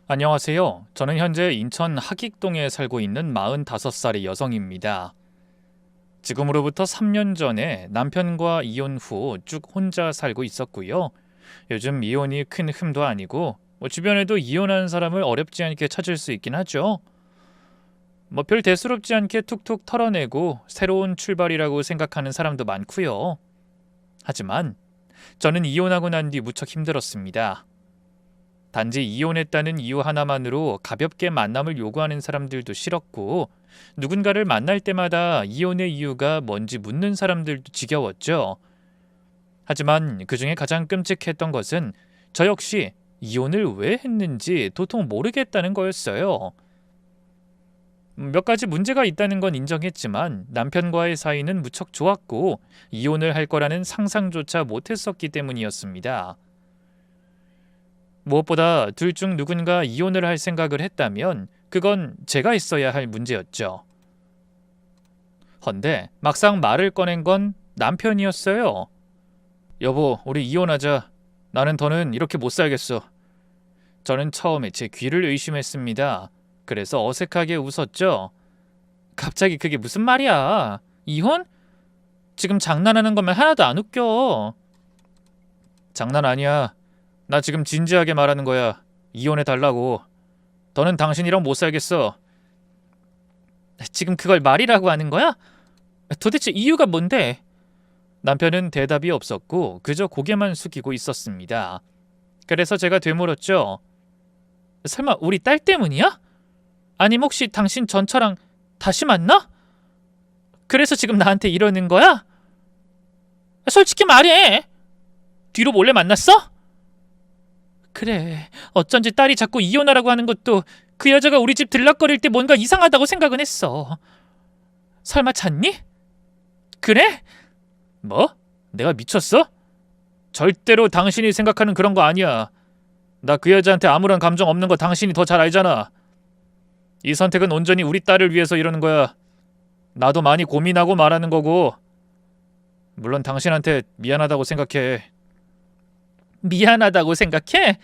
안녕하세요. 저는 현재 인천 하익동에 살고 있는 45살의 여성입니다. 지금으로부터 3년 전에 남편과 이혼 후 쭉 혼자 살고 있었고요. 요즘 이혼이 큰 흠도 아니고 주변에도 이혼한 사람을 어렵지 않게 찾을 수 있긴 하죠. 별 대수롭지 않게 툭툭 털어내고 새로운 출발이라고 생각하는 사람도 많고요. 하지만 저는 이혼하고 난 뒤 무척 힘들었습니다. 단지 이혼했다는 이유 하나만으로 가볍게 만남을 요구하는 사람들도 싫었고, 누군가를 만날 때마다 이혼의 이유가 뭔지 묻는 사람들도 지겨웠죠. 하지만 그 중에 가장 끔찍했던 것은 저 역시 이혼을 왜 했는지 도통 모르겠다는 거였어요. 몇 가지 문제가 있다는 건 인정했지만 남편과의 사이는 무척 좋았고 이혼을 할 거라는 상상조차 못했었기 때문이었습니다. 무엇보다 둘 중 누군가 이혼을 할 생각을 했다면 그건 제가 했어야 할 문제였죠. 헌데 막상 말을 꺼낸 건 남편이었어요. 여보, 우리 이혼하자. 나는 더는 이렇게 못 살겠어. 저는 처음에 제 귀를 의심했습니다. 그래서 어색하게 웃었죠. 갑자기 그게 무슨 말이야? 이혼? 지금 장난하는 거면 하나도 안 웃겨. 장난 아니야. 나 지금 진지하게 말하는 거야. 이혼해달라고. 더는 당신이랑 못 살겠어. 지금 그걸 말이라고 하는 거야? 도대체 이유가 뭔데? 남편은 대답이 없었고 그저 고개만 숙이고 있었습니다. 그래서 제가 되물었죠. 설마 우리 딸 때문이야? 아님 혹시 당신 전처랑 다시 만나? 그래서 지금 나한테 이러는 거야? 솔직히 말해. 뒤로 몰래 만났어? 그래, 어쩐지 딸이 자꾸 이혼하라고 하는 것도 그 여자가 우리 집 들락거릴 때 뭔가 이상하다고 생각은 했어. 설마 잤니? 그래? 뭐? 내가 미쳤어? 절대로 당신이 생각하는 그런 거 아니야. 나 그 여자한테 아무런 감정 없는 거 당신이 더 잘 알잖아. 이 선택은 온전히 우리 딸을 위해서 이러는 거야. 나도 많이 고민하고 말하는 거고. 물론 당신한테 미안하다고 생각해. 미안하다고 생각해?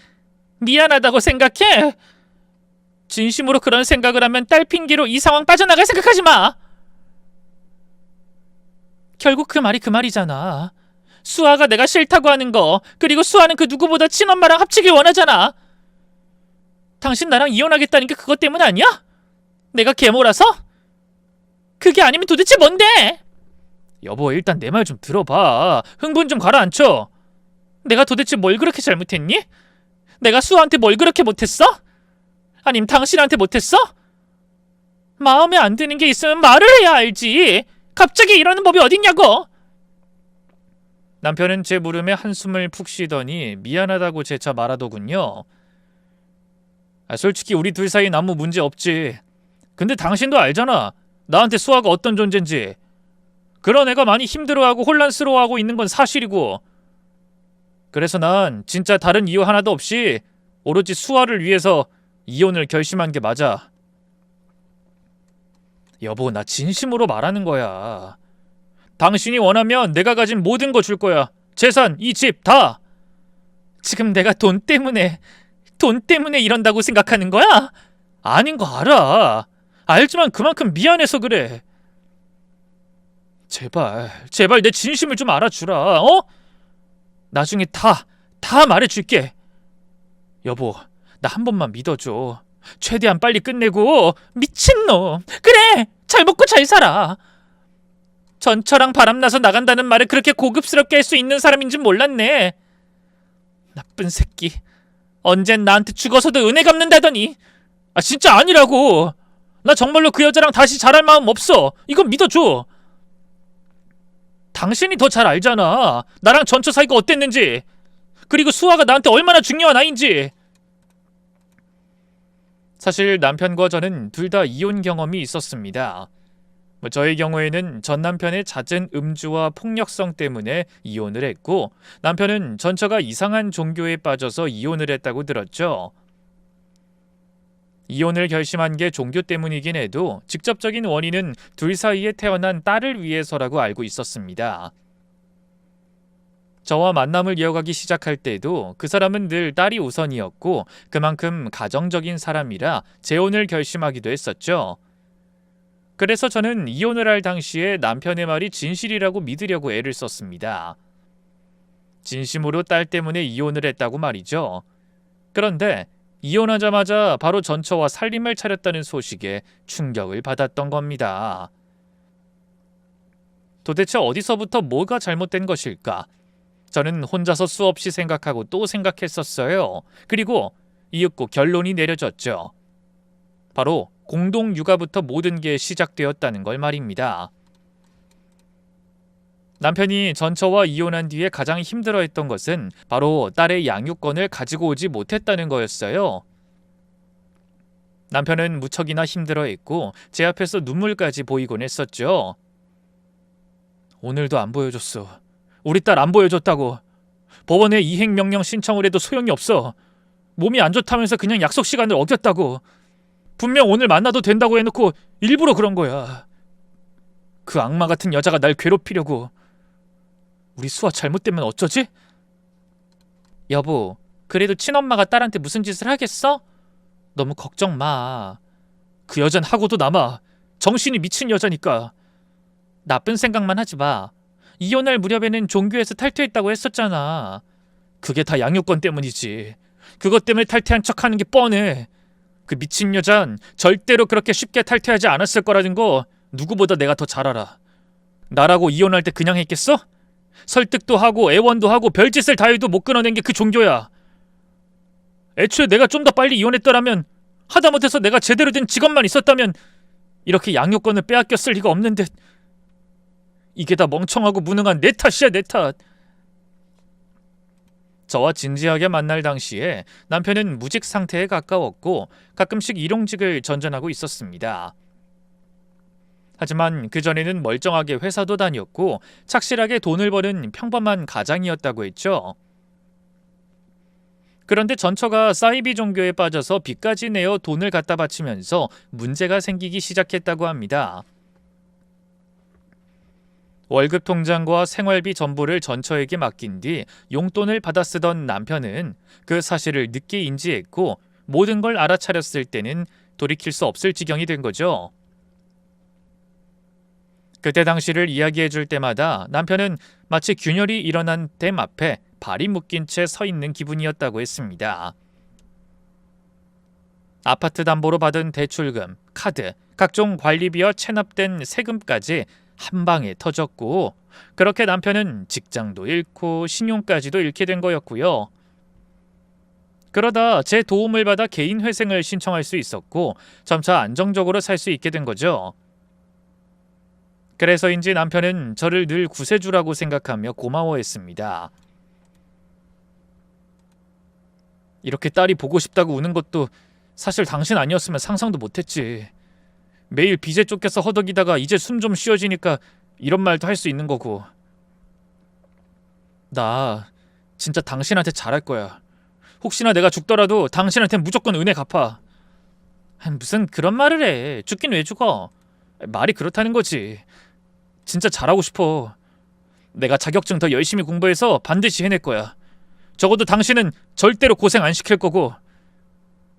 미안하다고 생각해? 진심으로 그런 생각을 하면 딸 핑계로 이 상황 빠져나갈 생각하지 마. 결국 그 말이 그 말이잖아. 수아가 내가 싫다고 하는 거, 그리고 수아는 그 누구보다 친엄마랑 합치길 원하잖아. 당신 나랑 이혼하겠다는 게 그것 때문 아니야? 내가 계모라서? 그게 아니면 도대체 뭔데? 여보, 일단 내 말 좀 들어봐. 흥분 좀 가라앉혀. 내가 도대체 뭘 그렇게 잘못했니? 내가 수아한테 뭘 그렇게 못했어? 아님 당신한테 못했어? 마음에 안 드는 게 있으면 말을 해야 알지. 갑자기 이러는 법이 어딨냐고. 남편은 제 물음에 한숨을 푹 쉬더니 미안하다고 재차 말하더군요. 솔직히 우리 둘 사이는 아무 문제 없지. 근데 당신도 알잖아. 나한테 수아가 어떤 존재인지. 그런 애가 많이 힘들어하고 혼란스러워하고 있는 건 사실이고. 그래서 난 진짜 다른 이유 하나도 없이 오로지 수아를 위해서 이혼을 결심한 게 맞아. 여보, 나 진심으로 말하는 거야. 당신이 원하면 내가 가진 모든 거 줄 거야. 재산, 이 집 다. 지금 내가 돈 때문에 이런다고 생각하는 거야? 아닌 거 알아. 알지만 그만큼 미안해서 그래. 제발 내 진심을 좀 알아주라. 어? 나중에 다 말해줄게. 여보, 나 한 번만 믿어줘. 최대한 빨리 끝내고. 미친놈. 그래, 잘 먹고 잘 살아. 전처랑 바람나서 나간다는 말을 그렇게 고급스럽게 할 수 있는 사람인진 몰랐네. 나쁜 새끼. 언젠 나한테 죽어서도 은혜 갚는다더니. 진짜 아니라고. 나 정말로 그 여자랑 다시 잘할 마음 없어. 이건 믿어줘. 당신이 더 잘 알잖아. 나랑 전처 사이가 어땠는지. 그리고 수아가 나한테 얼마나 중요한 아이인지. 사실 남편과 저는 둘 다 이혼 경험이 있었습니다. 저의 경우에는 전 남편의 잦은 음주와 폭력성 때문에 이혼을 했고, 남편은 전처가 이상한 종교에 빠져서 이혼을 했다고 들었죠. 이혼을 결심한 게 종교 때문이긴 해도 직접적인 원인은 둘 사이에 태어난 딸을 위해서라고 알고 있었습니다. 저와 만남을 이어가기 시작할 때도 그 사람은 늘 딸이 우선이었고 그만큼 가정적인 사람이라 재혼을 결심하기도 했었죠. 그래서 저는 이혼을 할 당시에 남편의 말이 진실이라고 믿으려고 애를 썼습니다. 진심으로 딸 때문에 이혼을 했다고 말이죠. 그런데 이혼하자마자 바로 전처와 살림을 차렸다는 소식에 충격을 받았던 겁니다. 도대체 어디서부터 뭐가 잘못된 것일까? 저는 혼자서 수없이 생각하고 또 생각했었어요. 그리고 이윽고 결론이 내려졌죠. 바로 공동 육아부터 모든 게 시작되었다는 걸 말입니다. 남편이 전처와 이혼한 뒤에 가장 힘들어했던 것은 바로 딸의 양육권을 가지고 오지 못했다는 거였어요. 남편은 무척이나 힘들어했고 제 앞에서 눈물까지 보이곤 했었죠. 오늘도 안 보여줬어. 우리 딸 안 보여줬다고. 법원에 이행명령 신청을 해도 소용이 없어. 몸이 안 좋다면서 그냥 약속 시간을 어겼다고. 분명 오늘 만나도 된다고 해놓고 일부러 그런 거야. 그 악마 같은 여자가 날 괴롭히려고. 우리 수아 잘못되면 어쩌지? 여보, 그래도 친엄마가 딸한테 무슨 짓을 하겠어? 너무 걱정 마. 그 여잔 하고도 남아. 정신이 미친 여자니까. 나쁜 생각만 하지 마. 이혼할 무렵에는 종교에서 탈퇴했다고 했었잖아. 그게 다 양육권 때문이지. 그것 때문에 탈퇴한 척하는 게 뻔해. 그 미친 여잔 절대로 그렇게 쉽게 탈퇴하지 않았을 거라는 거 누구보다 내가 더 잘 알아. 나라고 이혼할 때 그냥 했겠어? 설득도 하고 애원도 하고 별짓을 다 해도 못 끊어낸 게 그 종교야. 애초에 내가 좀 더 빨리 이혼했더라면, 하다못해서 내가 제대로 된 직업만 있었다면 이렇게 양육권을 빼앗겼을 리가 없는데, 이게 다 멍청하고 무능한 내 탓이야, 내 탓. 저와 진지하게 만날 당시에 남편은 무직 상태에 가까웠고 가끔씩 일용직을 전전하고 있었습니다. 하지만 그전에는 멀쩡하게 회사도 다녔고 착실하게 돈을 버는 평범한 가장이었다고 했죠. 그런데 전처가 사이비 종교에 빠져서 빚까지 내어 돈을 갖다 바치면서 문제가 생기기 시작했다고 합니다. 월급 통장과 생활비 전부를 전처에게 맡긴 뒤 용돈을 받아 쓰던 남편은 그 사실을 늦게 인지했고 모든 걸 알아차렸을 때는 돌이킬 수 없을 지경이 된 거죠. 그때 당시를 이야기해 줄 때마다 남편은 마치 균열이 일어난 댐 앞에 발이 묶인 채 서 있는 기분이었다고 했습니다. 아파트 담보로 받은 대출금, 카드, 각종 관리비와 체납된 세금까지 한 방에 터졌고 그렇게 남편은 직장도 잃고 신용까지도 잃게 된 거였고요. 그러다 제 도움을 받아 개인 회생을 신청할 수 있었고 점차 안정적으로 살 수 있게 된 거죠. 그래서인지 남편은 저를 늘 구세주라고 생각하며 고마워했습니다. 이렇게 딸이 보고 싶다고 우는 것도 사실 당신 아니었으면 상상도 못했지. 매일 빚에 쫓겨서 허덕이다가 이제 숨 좀 쉬어지니까 이런 말도 할 수 있는 거고. 나 진짜 당신한테 잘할 거야. 혹시나 내가 죽더라도 당신한텐 무조건 은혜 갚아. 무슨 그런 말을 해. 죽긴 왜 죽어. 말이 그렇다는 거지. 진짜 잘하고 싶어. 내가 자격증 더 열심히 공부해서 반드시 해낼 거야. 적어도 당신은 절대로 고생 안 시킬 거고.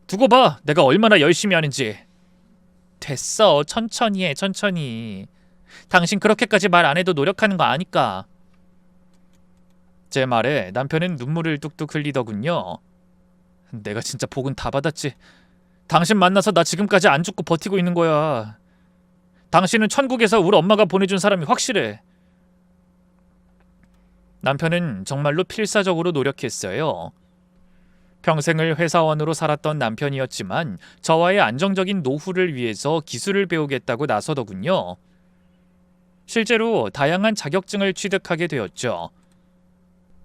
두고 봐, 내가 얼마나 열심히 하는지. 됐어, 천천히 해, 천천히. 당신 그렇게까지 말 안 해도 노력하는 거 아니까. 제 말에 남편은 눈물을 뚝뚝 흘리더군요. 내가 진짜 복은 다 받았지. 당신 만나서 나 지금까지 안 죽고 버티고 있는 거야. 당신은 천국에서 우리 엄마가 보내준 사람이 확실해. 남편은 정말로 필사적으로 노력했어요. 평생을 회사원으로 살았던 남편이었지만 저와의 안정적인 노후를 위해서 기술을 배우겠다고 나서더군요. 실제로 다양한 자격증을 취득하게 되었죠.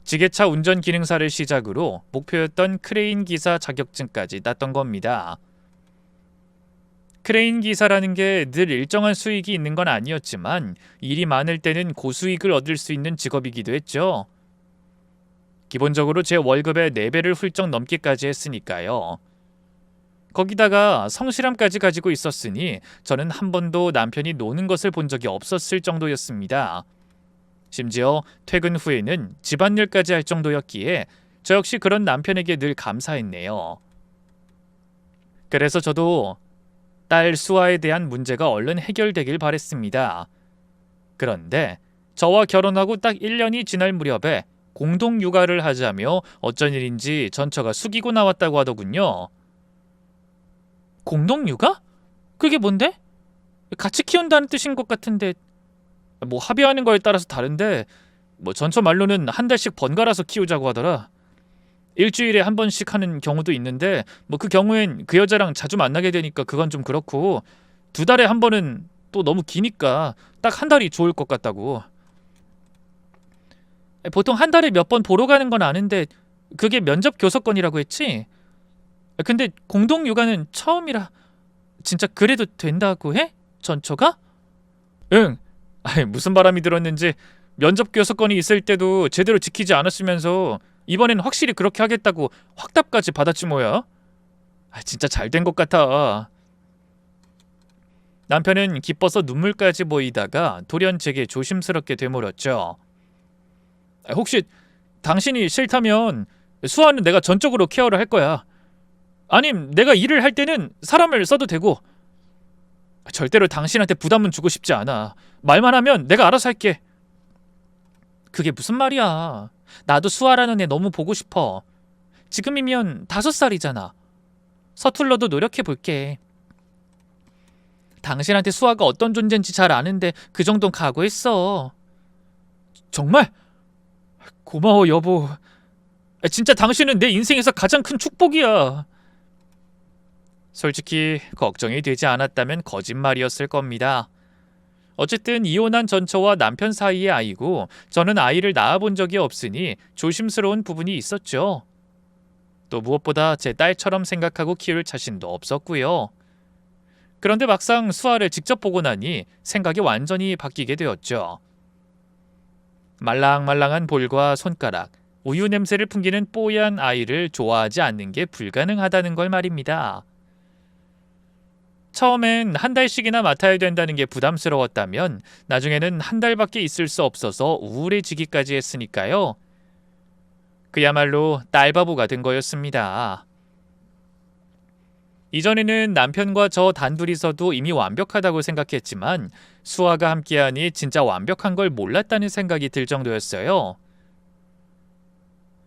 지게차 운전 기능사를 시작으로 목표였던 크레인 기사 자격증까지 땄던 겁니다. 크레인 기사라는 게 늘 일정한 수익이 있는 건 아니었지만 일이 많을 때는 고수익을 얻을 수 있는 직업이기도 했죠. 기본적으로 제 월급의 4배를 훌쩍 넘기까지 했으니까요. 거기다가 성실함까지 가지고 있었으니 저는 한 번도 남편이 노는 것을 본 적이 없었을 정도였습니다. 심지어 퇴근 후에는 집안일까지 할 정도였기에 저 역시 그런 남편에게 늘 감사했네요. 그래서 저도 딸 수아에 대한 문제가 얼른 해결되길 바랬습니다. 그런데 저와 결혼하고 딱 1년이 지날 무렵에 공동 육아를 하자며 어쩐 일인지 전처가 숙이고 나왔다고 하더군요. 공동 육아? 그게 뭔데? 같이 키운다는 뜻인 것 같은데 뭐 합의하는 거에 따라서 다른데 뭐 전처 말로는 한 달씩 번갈아서 키우자고 하더라. 일주일에 한 번씩 하는 경우도 있는데 뭐 그 경우엔 그 여자랑 자주 만나게 되니까 그건 좀 그렇고 2달에 한 번은 또 너무 기니까 딱 한 달이 좋을 것 같다고. 보통 한 달에 몇 번 보러 가는 건 아는데 그게 면접 교섭권이라고 했지? 근데 공동 육아는 처음이라 진짜 그래도 된다고 해? 전처가? 응. 아이, 무슨 바람이 들었는지 면접 교섭권이 있을 때도 제대로 지키지 않았으면서 이번엔 확실히 그렇게 하겠다고 확답까지 받았지 뭐야. 진짜 잘 된 것 같아. 남편은 기뻐서 눈물까지 보이다가 돌연 제게 조심스럽게 되물었죠. 혹시 당신이 싫다면 수아는 내가 전적으로 케어를 할 거야. 아님 내가 일을 할 때는 사람을 써도 되고. 절대로 당신한테 부담은 주고 싶지 않아. 말만 하면 내가 알아서 할게. 그게 무슨 말이야. 나도 수아라는 애 너무 보고 싶어. 지금이면 5살이잖아. 서툴러도 노력해 볼게. 당신한테 수아가 어떤 존재인지 잘 아는데 그 정도는 각오했어. 정말? 고마워 여보. 진짜 당신은 내 인생에서 가장 큰 축복이야. 솔직히 걱정이 되지 않았다면 거짓말이었을 겁니다. 어쨌든 이혼한 전처와 남편 사이의 아이고 저는 아이를 낳아본 적이 없으니 조심스러운 부분이 있었죠. 또 무엇보다 제 딸처럼 생각하고 키울 자신도 없었고요. 그런데 막상 수아를 직접 보고 나니 생각이 완전히 바뀌게 되었죠. 말랑말랑한 볼과 손가락, 우유 냄새를 풍기는 뽀얀 아이를 좋아하지 않는 게 불가능하다는 걸 말입니다. 처음엔 한 달씩이나 맡아야 된다는 게 부담스러웠다면 나중에는 한 달밖에 있을 수 없어서 우울해지기까지 했으니까요. 그야말로 딸바보가 된 거였습니다. 이전에는 남편과 저 단둘이서도 이미 완벽하다고 생각했지만 수아가 함께하니 진짜 완벽한 걸 몰랐다는 생각이 들 정도였어요.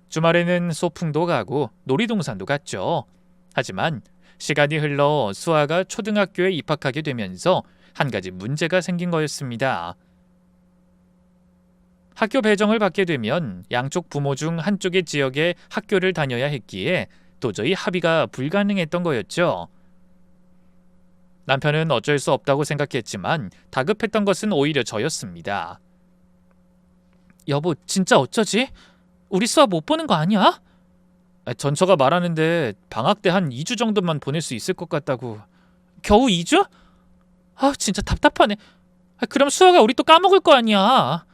주말에는 소풍도 가고 놀이동산도 갔죠. 하지만 시간이 흘러 수아가 초등학교에 입학하게 되면서 한 가지 문제가 생긴 거였습니다. 학교 배정을 받게 되면 양쪽 부모 중 한쪽의 지역에 학교를 다녀야 했기에 도저히 합의가 불가능했던 거였죠. 남편은 어쩔 수 없다고 생각했지만 다급했던 것은 오히려 저였습니다. 여보, 진짜 어쩌지? 우리 수아 못 보는 거 아니야? 전처가 말하는데 방학 때 한 2주 정도만 보낼 수 있을 것 같다고. 겨우 2주? 진짜 답답하네. 그럼 수아가 우리 또 까먹을 거 아니야.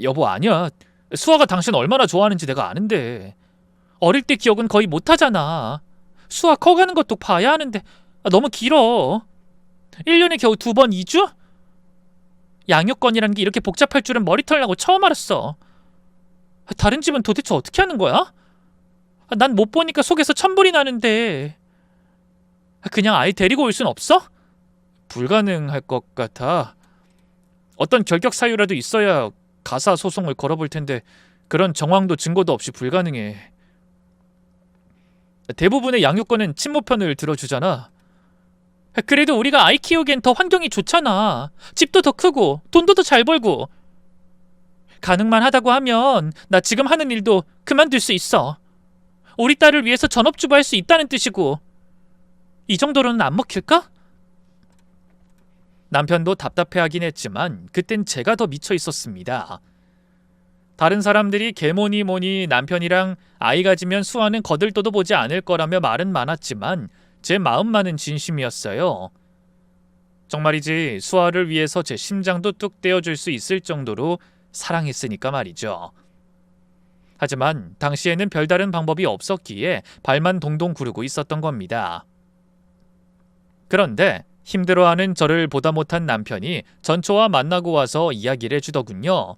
여보, 아니야. 수아가 당신 얼마나 좋아하는지 내가 아는데. 어릴 때 기억은 거의 못하잖아. 수아 커가는 것도 봐야 하는데 너무 길어. 1년에 겨우 2번 2주? 양육권이라는 게 이렇게 복잡할 줄은 머리털 나고 처음 알았어. 다른 집은 도대체 어떻게 하는 거야? 난 못 보니까 속에서 천불이 나는데. 그냥 아이 데리고 올 순 없어? 불가능할 것 같아. 어떤 결격 사유라도 있어야 가사 소송을 걸어볼 텐데 그런 정황도 증거도 없이 불가능해. 대부분의 양육권은 친모 편을 들어주잖아. 그래도 우리가 아이 키우기엔 더 환경이 좋잖아. 집도 더 크고 돈도 더 잘 벌고. 가능만 하다고 하면 나 지금 하는 일도 그만둘 수 있어. 우리 딸을 위해서 전업주부 할 수 있다는 뜻이고. 이 정도로는 안 먹힐까? 남편도 답답해하긴 했지만 그땐 제가 더 미쳐 있었습니다. 다른 사람들이 개모니 뭐니 남편이랑 아이 가지면 수아는 거들떠도 보지 않을 거라며 말은 많았지만 제 마음만은 진심이었어요. 정말이지 수아를 위해서 제 심장도 뚝 떼어줄 수 있을 정도로 사랑했으니까 말이죠. 하지만 당시에는 별다른 방법이 없었기에 발만 동동 구르고 있었던 겁니다. 그런데 힘들어하는 저를 보다 못한 남편이 전처와 만나고 와서 이야기를 해주더군요.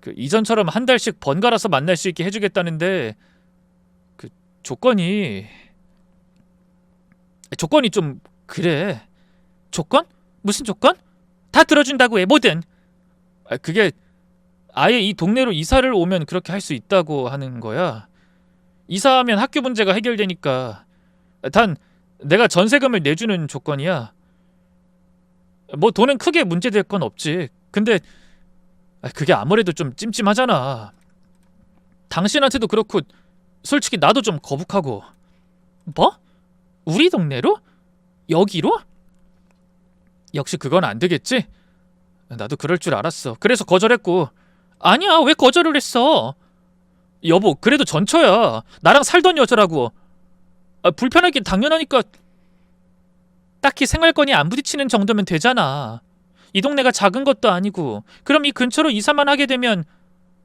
그 이전처럼 한 달씩 번갈아서 만날 수 있게 해주겠다는데 그 조건이 좀 그래. 조건? 무슨 조건? 다 들어준다고 해. 뭐든. 그게 아예 이 동네로 이사를 오면 그렇게 할 수 있다고 하는 거야. 이사하면 학교 문제가 해결되니까. 단 내가 전세금을 내주는 조건이야. 뭐 돈은 크게 문제될 건 없지. 근데 그게 아무래도 좀 찜찜하잖아. 당신한테도 그렇고 솔직히 나도 좀 거북하고. 뭐? 우리 동네로? 여기로? 역시 그건 안 되겠지? 나도 그럴 줄 알았어. 그래서 거절했고. 아니야, 왜 거절을 했어? 여보, 그래도 전처야. 나랑 살던 여자라고. 불편하긴 당연하니까. 딱히 생활권이 안 부딪히는 정도면 되잖아. 이 동네가 작은 것도 아니고. 그럼 이 근처로 이사만 하게 되면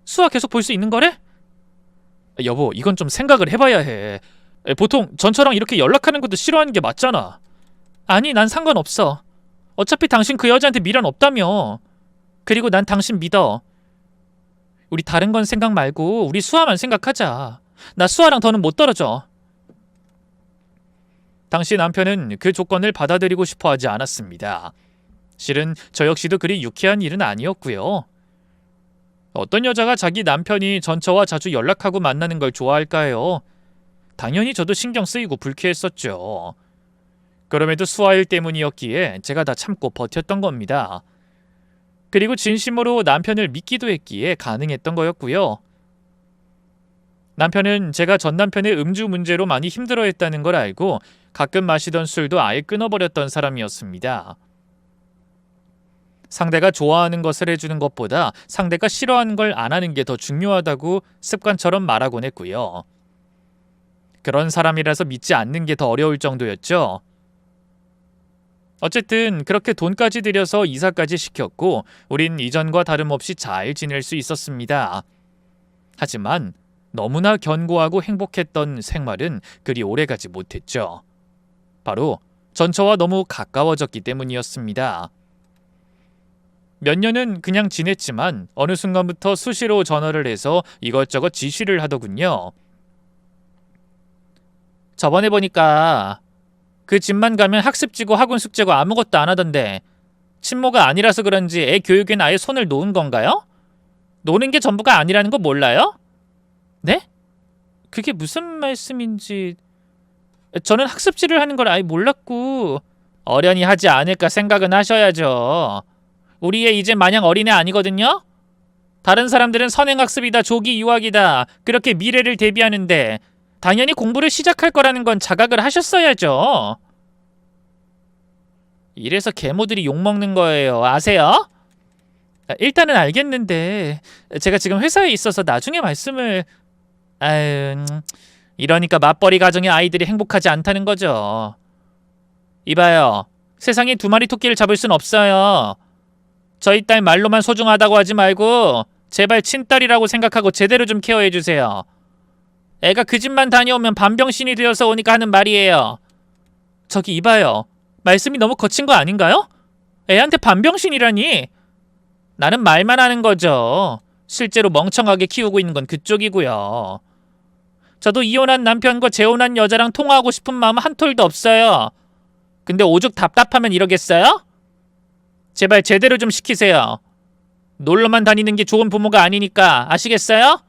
수아 계속 볼 수 있는 거래? 여보, 이건 좀 생각을 해봐야 해. 보통 전처랑 이렇게 연락하는 것도 싫어하는 게 맞잖아. 아니, 난 상관없어. 어차피 당신 그 여자한테 미련 없다며. 그리고 난 당신 믿어. 우리 다른 건 생각 말고 우리 수아만 생각하자. 나 수아랑 더는 못 떨어져. 당시 남편은 그 조건을 받아들이고 싶어 하지 않았습니다. 실은 저 역시도 그리 유쾌한 일은 아니었고요. 어떤 여자가 자기 남편이 전처와 자주 연락하고 만나는 걸 좋아할까요? 당연히 저도 신경 쓰이고 불쾌했었죠. 그럼에도 수아일 때문이었기에 제가 다 참고 버텼던 겁니다. 그리고 진심으로 남편을 믿기도 했기에 가능했던 거였고요. 남편은 제가 전 남편의 음주 문제로 많이 힘들어했다는 걸 알고 가끔 마시던 술도 아예 끊어버렸던 사람이었습니다. 상대가 좋아하는 것을 해주는 것보다 상대가 싫어하는 걸 안 하는 게 더 중요하다고 습관처럼 말하곤 했고요. 그런 사람이라서 믿지 않는 게 더 어려울 정도였죠. 어쨌든 그렇게 돈까지 들여서 이사까지 시켰고 우린 이전과 다름없이 잘 지낼 수 있었습니다. 하지만 너무나 견고하고 행복했던 생활은 그리 오래가지 못했죠. 바로 전처와 너무 가까워졌기 때문이었습니다. 몇 년은 그냥 지냈지만 어느 순간부터 수시로 전화를 해서 이것저것 지시를 하더군요. 저번에 보니까 그 집만 가면 학습지고 학원 숙제고 아무것도 안 하던데 친모가 아니라서 그런지 애 교육엔 아예 손을 놓은 건가요? 노는 게 전부가 아니라는 거 몰라요? 네? 그게 무슨 말씀인지... 저는 학습지를 하는 걸 아예 몰랐고... 어련히 하지 않을까 생각은 하셔야죠. 우리 애 이제 마냥 어린애 아니거든요? 다른 사람들은 선행학습이다 조기 유학이다 그렇게 미래를 대비하는데 당연히 공부를 시작할 거라는 건 자각을 하셨어야죠. 이래서 계모들이 욕먹는 거예요. 아세요? 일단은 알겠는데 제가 지금 회사에 있어서 나중에 말씀을... 이러니까 맞벌이 가정의 아이들이 행복하지 않다는 거죠. 이봐요. 세상에 두 마리 토끼를 잡을 순 없어요. 저희 딸 말로만 소중하다고 하지 말고 제발 친딸이라고 생각하고 제대로 좀 케어해주세요. 애가 그 집만 다녀오면 반병신이 되어서 오니까 하는 말이에요. 저기 이봐요. 말씀이 너무 거친 거 아닌가요? 애한테 반병신이라니. 나는 말만 하는 거죠. 실제로 멍청하게 키우고 있는 건 그쪽이고요. 저도 이혼한 남편과 재혼한 여자랑 통화하고 싶은 마음 한 톨도 없어요. 근데 오죽 답답하면 이러겠어요? 제발 제대로 좀 시키세요. 놀러만 다니는 게 좋은 부모가 아니니까 아시겠어요?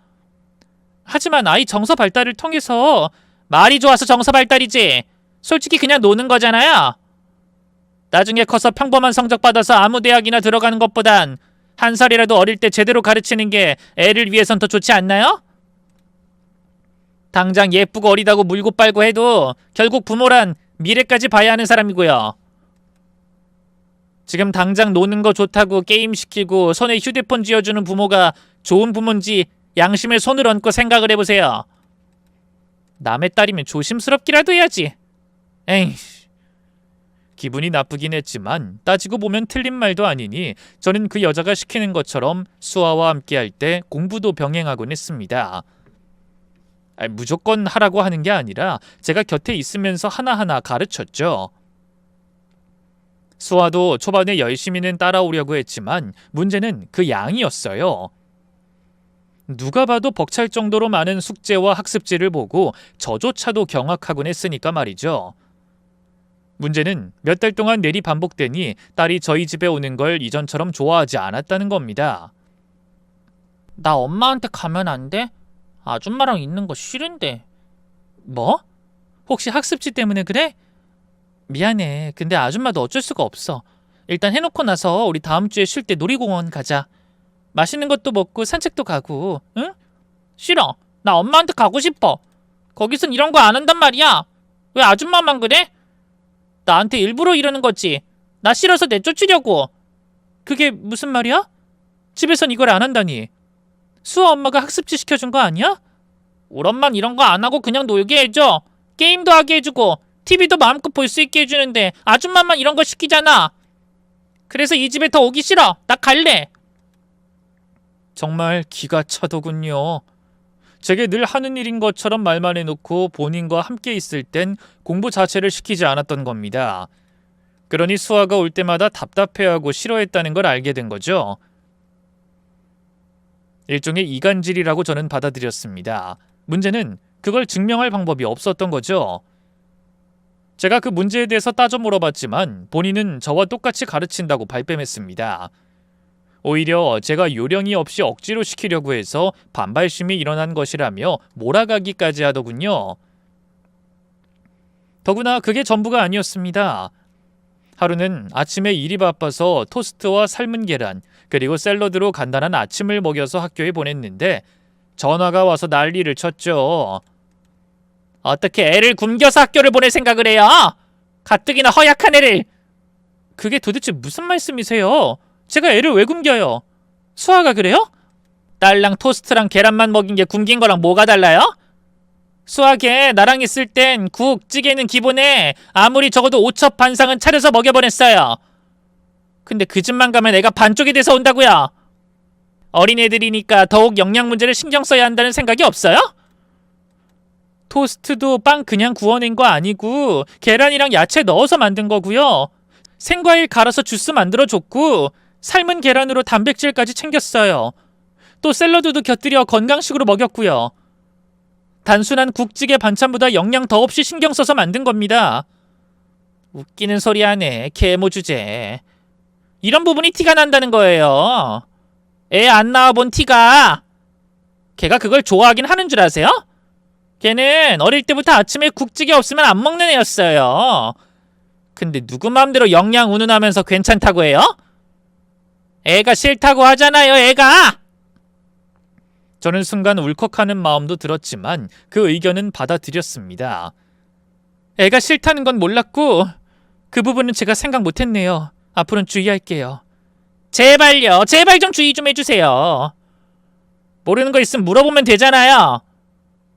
하지만 아이 정서 발달을 통해서 말이 좋아서 정서 발달이지 솔직히 그냥 노는 거잖아요. 나중에 커서 평범한 성적 받아서 아무 대학이나 들어가는 것보단 한 살이라도 어릴 때 제대로 가르치는 게 애를 위해선 더 좋지 않나요? 당장 예쁘고 어리다고 물고 빨고 해도 결국 부모란 미래까지 봐야 하는 사람이고요. 지금 당장 노는 거 좋다고 게임 시키고 손에 휴대폰 쥐어주는 부모가 좋은 부모인지 양심에 손을 얹고 생각을 해보세요. 남의 딸이면 조심스럽기라도 해야지. 에이. 기분이 나쁘긴 했지만 따지고 보면 틀린 말도 아니니 저는 그 여자가 시키는 것처럼 수아와 함께할 때 공부도 병행하곤 했습니다. 무조건 하라고 하는 게 아니라 제가 곁에 있으면서 하나하나 가르쳤죠. 수아도 초반에 열심히는 따라오려고 했지만 문제는 그 양이었어요. 누가 봐도 벅찰 정도로 많은 숙제와 학습지를 보고 저조차도 경악하곤 했으니까 말이죠. 문제는 몇 달 동안 내리 반복되니 딸이 저희 집에 오는 걸 이전처럼 좋아하지 않았다는 겁니다. 나 엄마한테 가면 안 돼? 아줌마랑 있는 거 싫은데. 뭐? 혹시 학습지 때문에 그래? 미안해. 근데 아줌마도 어쩔 수가 없어. 일단 해놓고 나서 우리 다음 주에 쉴 때 놀이공원 가자. 맛있는 것도 먹고 산책도 가고, 응? 싫어. 나 엄마한테 가고 싶어. 거기선 이런 거 안 한단 말이야. 왜 아줌마만 그래? 나한테 일부러 이러는 거지. 나 싫어서 내쫓으려고. 그게 무슨 말이야? 집에선 이걸 안 한다니. 수아 엄마가 학습지 시켜준 거 아니야? 우리 엄만 이런 거 안 하고 그냥 놀게 해줘. 게임도 하게 해주고 TV도 마음껏 볼 수 있게 해주는데 아줌마만 이런 거 시키잖아. 그래서 이 집에 더 오기 싫어. 나 갈래. 정말 기가 차더군요. 제게 늘 하는 일인 것처럼 말만 해놓고 본인과 함께 있을 땐 공부 자체를 시키지 않았던 겁니다. 그러니 수아가 올 때마다 답답해하고 싫어했다는 걸 알게 된 거죠. 일종의 이간질이라고 저는 받아들였습니다. 문제는 그걸 증명할 방법이 없었던 거죠. 제가 그 문제에 대해서 따져 물어봤지만 본인은 저와 똑같이 가르친다고 발뺌했습니다. 오히려 제가 요령이 없이 억지로 시키려고 해서 반발심이 일어난 것이라며 몰아가기까지 하더군요. 더구나 그게 전부가 아니었습니다. 하루는 아침에 일이 바빠서 토스트와 삶은 계란 그리고 샐러드로 간단한 아침을 먹여서 학교에 보냈는데 전화가 와서 난리를 쳤죠. 어떻게 애를 굶겨서 학교를 보낼 생각을 해요? 가뜩이나 허약한 애를. 그게 도대체 무슨 말씀이세요? 제가 애를 왜 굶겨요? 수아가 그래요? 딸랑 토스트랑 계란만 먹인 게 굶긴 거랑 뭐가 달라요? 수아걔 나랑 있을 땐 국, 찌개는 기본에 아무리 적어도 5첩 반상은 차려서 먹여보냈어요. 근데 그 집만 가면 애가 반쪽이 돼서 온다고요. 어린애들이니까 더욱 영양 문제를 신경 써야 한다는 생각이 없어요? 토스트도 빵 그냥 구워낸 거 아니고 계란이랑 야채 넣어서 만든 거고요. 생과일 갈아서 주스 만들어줬고 삶은 계란으로 단백질까지 챙겼어요. 또 샐러드도 곁들여 건강식으로 먹였고요. 단순한 국찌개 반찬보다 영양 더 없이 신경 써서 만든 겁니다. 웃기는 소리 하네. 계모 주제. 이런 부분이 티가 난다는 거예요. 애 안 낳아본 티가. 걔가 그걸 좋아하긴 하는 줄 아세요? 걔는 어릴 때부터 아침에 국찌개 없으면 안 먹는 애였어요. 근데 누구 맘대로 영양 운운하면서 괜찮다고 해요? 애가 싫다고 하잖아요, 애가! 저는 순간 울컥하는 마음도 들었지만 그 의견은 받아들였습니다. 애가 싫다는 건 몰랐고 그 부분은 제가 생각 못했네요. 앞으로는 주의할게요. 제발요. 제발 좀 주의 좀 해주세요. 모르는 거 있으면 물어보면 되잖아요.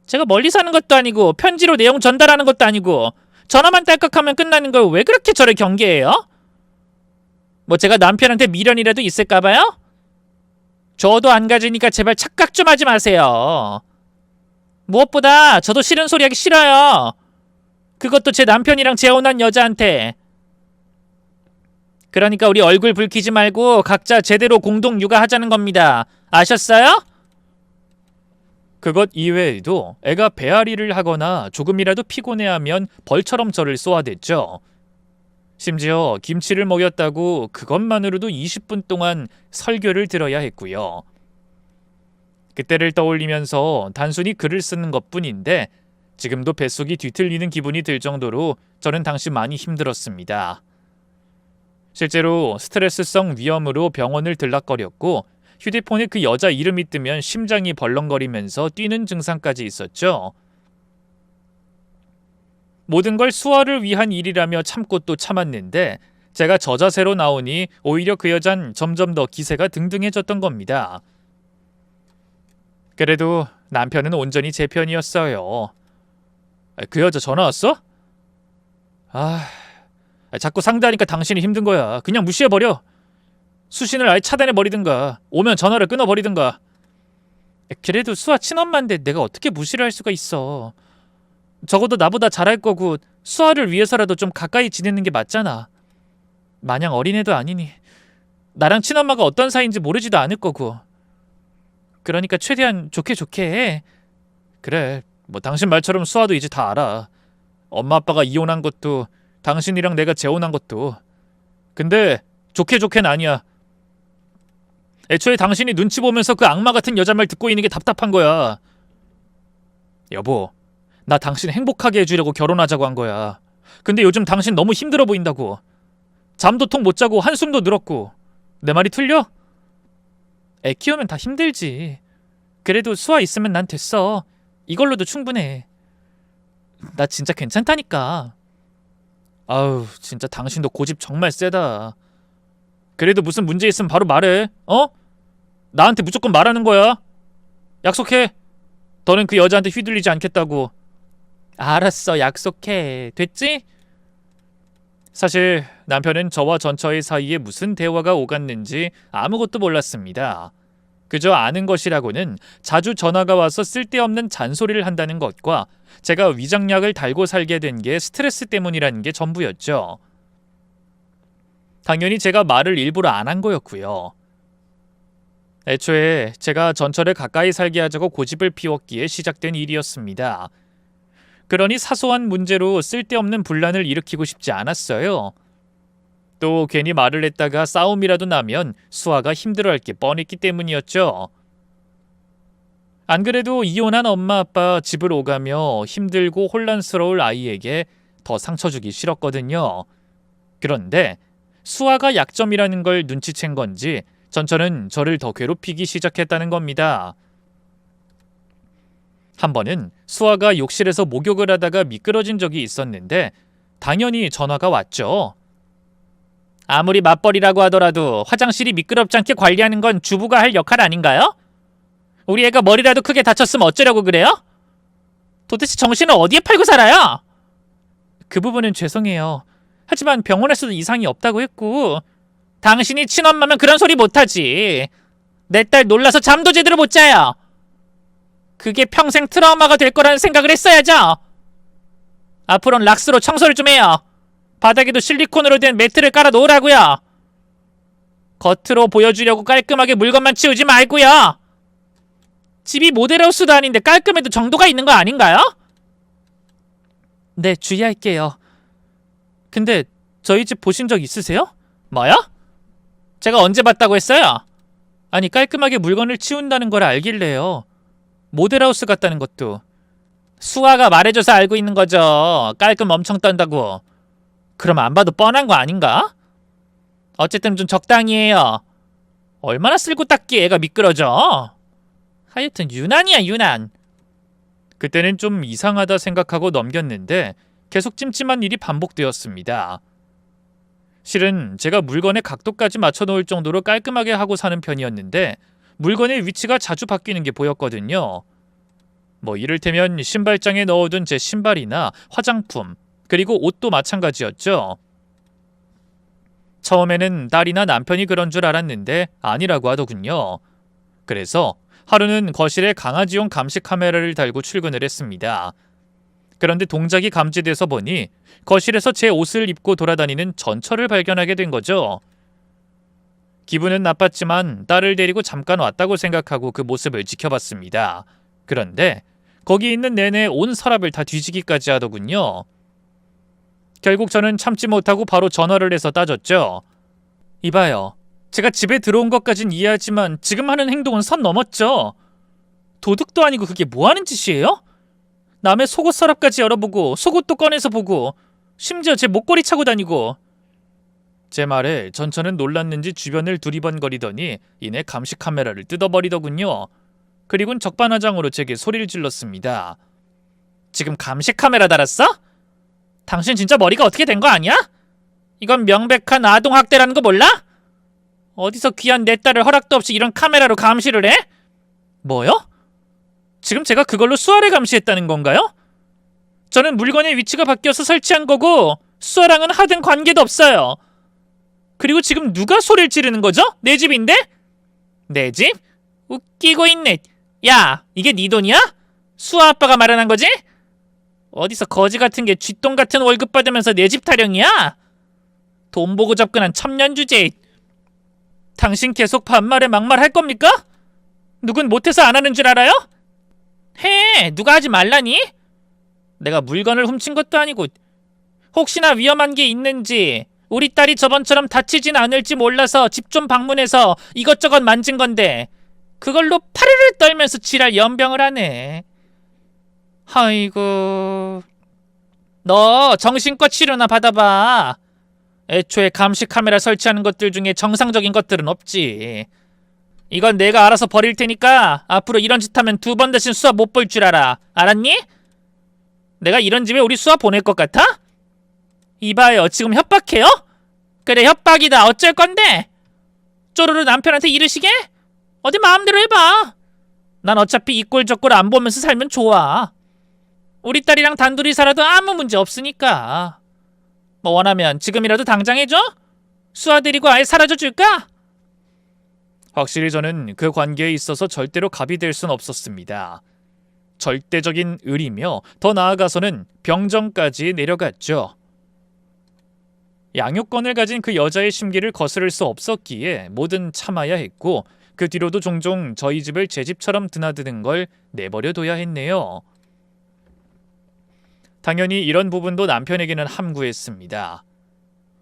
제가 멀리 사는 것도 아니고 편지로 내용 전달하는 것도 아니고 전화만 딸깍하면 끝나는 걸 왜 그렇게 저를 경계해요? 뭐 제가 남편한테 미련이라도 있을까봐요? 저도 안 가지니까 제발 착각 좀 하지 마세요. 무엇보다 저도 싫은 소리 하기 싫어요. 그것도 제 남편이랑 재혼한 여자한테. 그러니까 우리 얼굴 붉히지 말고 각자 제대로 공동 육아하자는 겁니다. 아셨어요? 그것 이외에도 애가 배앓이를 하거나 조금이라도 피곤해하면 벌처럼 저를 쏘아댔죠. 심지어 김치를 먹였다고 그것만으로도 20분 동안 설교를 들어야 했고요. 그때를 떠올리면서 단순히 글을 쓰는 것뿐인데 지금도 뱃속이 뒤틀리는 기분이 들 정도로 저는 당시 많이 힘들었습니다. 실제로 스트레스성 위염으로 병원을 들락거렸고 휴대폰에 그 여자 이름이 뜨면 심장이 벌렁거리면서 뛰는 증상까지 있었죠. 모든 걸 수아를 위한 일이라며 참고 또 참았는데 제가 저 자세로 나오니 오히려 그 여잔 점점 더 기세가 등등해졌던 겁니다. 그래도 남편은 온전히 제 편이었어요. 그 여자 전화 왔어? 자꾸 상대하니까 당신이 힘든 거야. 그냥 무시해버려. 수신을 아예 차단해버리든가 오면 전화를 끊어버리든가. 그래도 수아 친엄마인데 내가 어떻게 무시를 할 수가 있어. 적어도 나보다 잘할 거고 수아를 위해서라도 좀 가까이 지내는 게 맞잖아. 마냥 어린애도 아니니 나랑 친엄마가 어떤 사이인지 모르지도 않을 거고. 그러니까 최대한 좋게 해. 그래, 뭐 당신 말처럼 수아도 이제 다 알아. 엄마 아빠가 이혼한 것도 당신이랑 내가 재혼한 것도. 근데 좋게는 아니야. 애초에 당신이 눈치 보면서 그 악마 같은 여자 말 듣고 있는 게 답답한 거야. 여보, 나 당신 행복하게 해주려고 결혼하자고 한 거야. 근데 요즘 당신 너무 힘들어 보인다고. 잠도 통 못 자고 한숨도 늘었고. 내 말이 틀려? 애 키우면 다 힘들지. 그래도 수아 있으면 난 됐어. 이걸로도 충분해. 나 진짜 괜찮다니까. 아우, 진짜 당신도 고집 정말 세다. 그래도 무슨 문제 있으면 바로 말해. 어? 나한테 무조건 말하는 거야. 약속해. 너는 그 여자한테 휘둘리지 않겠다고. 알았어, 약속해. 됐지? 사실 남편은 저와 전처의 사이에 무슨 대화가 오갔는지 아무것도 몰랐습니다. 그저 아는 것이라고는 자주 전화가 와서 쓸데없는 잔소리를 한다는 것과 제가 위장약을 달고 살게 된 게 스트레스 때문이라는 게 전부였죠. 당연히 제가 말을 일부러 안 한 거였고요. 애초에 제가 전철에 가까이 살게 하자고 고집을 피웠기에 시작된 일이었습니다. 그러니 사소한 문제로 쓸데없는 분란을 일으키고 싶지 않았어요. 또 괜히 말을 했다가 싸움이라도 나면 수아가 힘들어할 게 뻔했기 때문이었죠. 안 그래도 이혼한 엄마 아빠 집을 오가며 힘들고 혼란스러울 아이에게 더 상처 주기 싫었거든요. 그런데 수아가 약점이라는 걸 눈치챈 건지 전철은 저를 더 괴롭히기 시작했다는 겁니다. 한 번은 수아가 욕실에서 목욕을 하다가 미끄러진 적이 있었는데 당연히 전화가 왔죠. 아무리 맞벌이라고 하더라도 화장실이 미끄럽지 않게 관리하는 건 주부가 할 역할 아닌가요? 우리 애가 머리라도 크게 다쳤으면 어쩌려고 그래요? 도대체 정신을 어디에 팔고 살아요? 그 부분은 죄송해요. 하지만 병원에서도 이상이 없다고 했고. 당신이 친엄마면 그런 소리 못하지. 내 딸 놀라서 잠도 제대로 못 자요. 그게 평생 트라우마가 될 거라는 생각을 했어야죠. 앞으로는 락스로 청소를 좀 해요. 바닥에도 실리콘으로 된 매트를 깔아 놓으라고요. 겉으로 보여주려고 깔끔하게 물건만 치우지 말고요. 집이 모델하우스도 아닌데 깔끔해도 정도가 있는 거 아닌가요? 네, 주의할게요. 근데 저희 집 보신 적 있으세요? 뭐요? 제가 언제 봤다고 했어요? 아니, 깔끔하게 물건을 치운다는 걸 알길래요. 모델하우스 같다는 것도. 수아가 말해줘서 알고 있는 거죠. 깔끔 엄청 떤다고. 그럼 안 봐도 뻔한 거 아닌가? 어쨌든 좀 적당히 해요. 얼마나 쓸고 닦기 애가 미끄러져. 하여튼 유난이야, 유난. 그때는 좀 이상하다 생각하고 넘겼는데 계속 찜찜한 일이 반복되었습니다. 실은 제가 물건의 각도까지 맞춰놓을 정도로 깔끔하게 하고 사는 편이었는데 물건의 위치가 자주 바뀌는 게 보였거든요. 뭐 이를테면 신발장에 넣어둔 제 신발이나 화장품, 그리고 옷도 마찬가지였죠. 처음에는 딸이나 남편이 그런 줄 알았는데 아니라고 하더군요. 그래서 하루는 거실에 강아지용 감시 카메라를 달고 출근을 했습니다. 그런데 동작이 감지돼서 보니 거실에서 제 옷을 입고 돌아다니는 전철을 발견하게 된 거죠. 기분은 나빴지만 딸을 데리고 잠깐 왔다고 생각하고 그 모습을 지켜봤습니다. 그런데 거기 있는 내내 온 서랍을 다 뒤지기까지 하더군요. 결국 저는 참지 못하고 바로 전화를 해서 따졌죠. 이봐요. 제가 집에 들어온 것까진 이해하지만 지금 하는 행동은 선 넘었죠. 도둑도 아니고 그게 뭐 하는 짓이에요? 남의 속옷 서랍까지 열어보고 속옷도 꺼내서 보고 심지어 제 목걸이 차고 다니고. 제 말에 전처는 놀랐는지 주변을 두리번거리더니 이내 감시 카메라를 뜯어버리더군요. 그리고는 적반하장으로 제게 소리를 질렀습니다. 지금 감시 카메라 달았어? 당신 진짜 머리가 어떻게 된 거 아니야? 이건 명백한 아동학대라는 거 몰라? 어디서 귀한 내 딸을 허락도 없이 이런 카메라로 감시를 해? 뭐요? 지금 제가 그걸로 수아를 감시했다는 건가요? 저는 물건의 위치가 바뀌어서 설치한 거고 수아랑은 하등 관계도 없어요. 그리고 지금 누가 소리를 지르는 거죠? 내 집인데? 내 집? 웃기고 있네. 야, 이게 네 돈이야? 수아 아빠가 마련한 거지? 어디서 거지 같은 게 쥐똥 같은 월급 받으면서 내 집 타령이야? 돈 보고 접근한 천년 주제. 당신 계속 반말에 막말할 겁니까? 누군 못해서 안 하는 줄 알아요? 해! 누가 하지 말라니? 내가 물건을 훔친 것도 아니고 혹시나 위험한 게 있는지 우리 딸이 저번처럼 다치진 않을지 몰라서 집 좀 방문해서 이것저것 만진 건데 그걸로 파르르 떨면서 지랄 연병을 하네. 아이고, 너 정신과 치료나 받아봐. 애초에 감시 카메라 설치하는 것들 중에 정상적인 것들은 없지. 이건 내가 알아서 버릴 테니까 앞으로 이런 짓 하면 2번 다신 수아 못 볼 줄 알아. 알았니? 내가 이런 집에 우리 수아 보낼 것 같아? 이봐요, 지금 협박해요? 그래, 협박이다. 어쩔 건데? 쪼르르 남편한테 이르시게? 어디 마음대로 해봐. 난 어차피 이 꼴 저 꼴 안 보면서 살면 좋아. 우리 딸이랑 단둘이 살아도 아무 문제 없으니까. 뭐 원하면 지금이라도 당장 해줘? 수아 데리고 아예 사라져 줄까? 확실히 저는 그 관계에 있어서 절대로 갑이 될 순 없었습니다. 절대적인 의리며 더 나아가서는 병정까지 내려갔죠. 양육권을 가진 그 여자의 심기를 거스를 수 없었기에 뭐든 참아야 했고 그 뒤로도 종종 저희 집을 제 집처럼 드나드는 걸 내버려둬야 했네요. 당연히 이런 부분도 남편에게는 함구했습니다.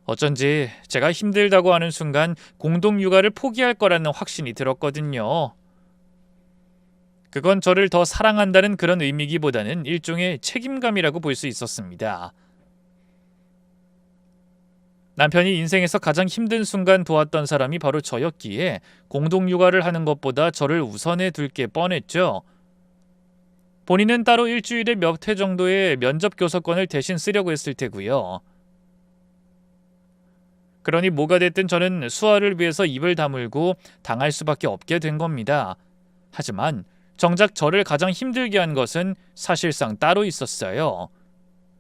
어쩐지 제가 힘들다고 하는 순간 공동육아를 포기할 거라는 확신이 들었거든요. 그건 저를 더 사랑한다는 그런 의미기보다는 일종의 책임감이라고 볼 수 있었습니다. 남편이 인생에서 가장 힘든 순간 도왔던 사람이 바로 저였기에 공동육아를 하는 것보다 저를 우선해 둘 게 뻔했죠. 본인은 따로 일주일에 몇 회 정도의 면접 교섭권을 대신 쓰려고 했을 테고요. 그러니 뭐가 됐든 저는 수아를 위해서 입을 다물고 당할 수밖에 없게 된 겁니다. 하지만 정작 저를 가장 힘들게 한 것은 사실상 따로 있었어요.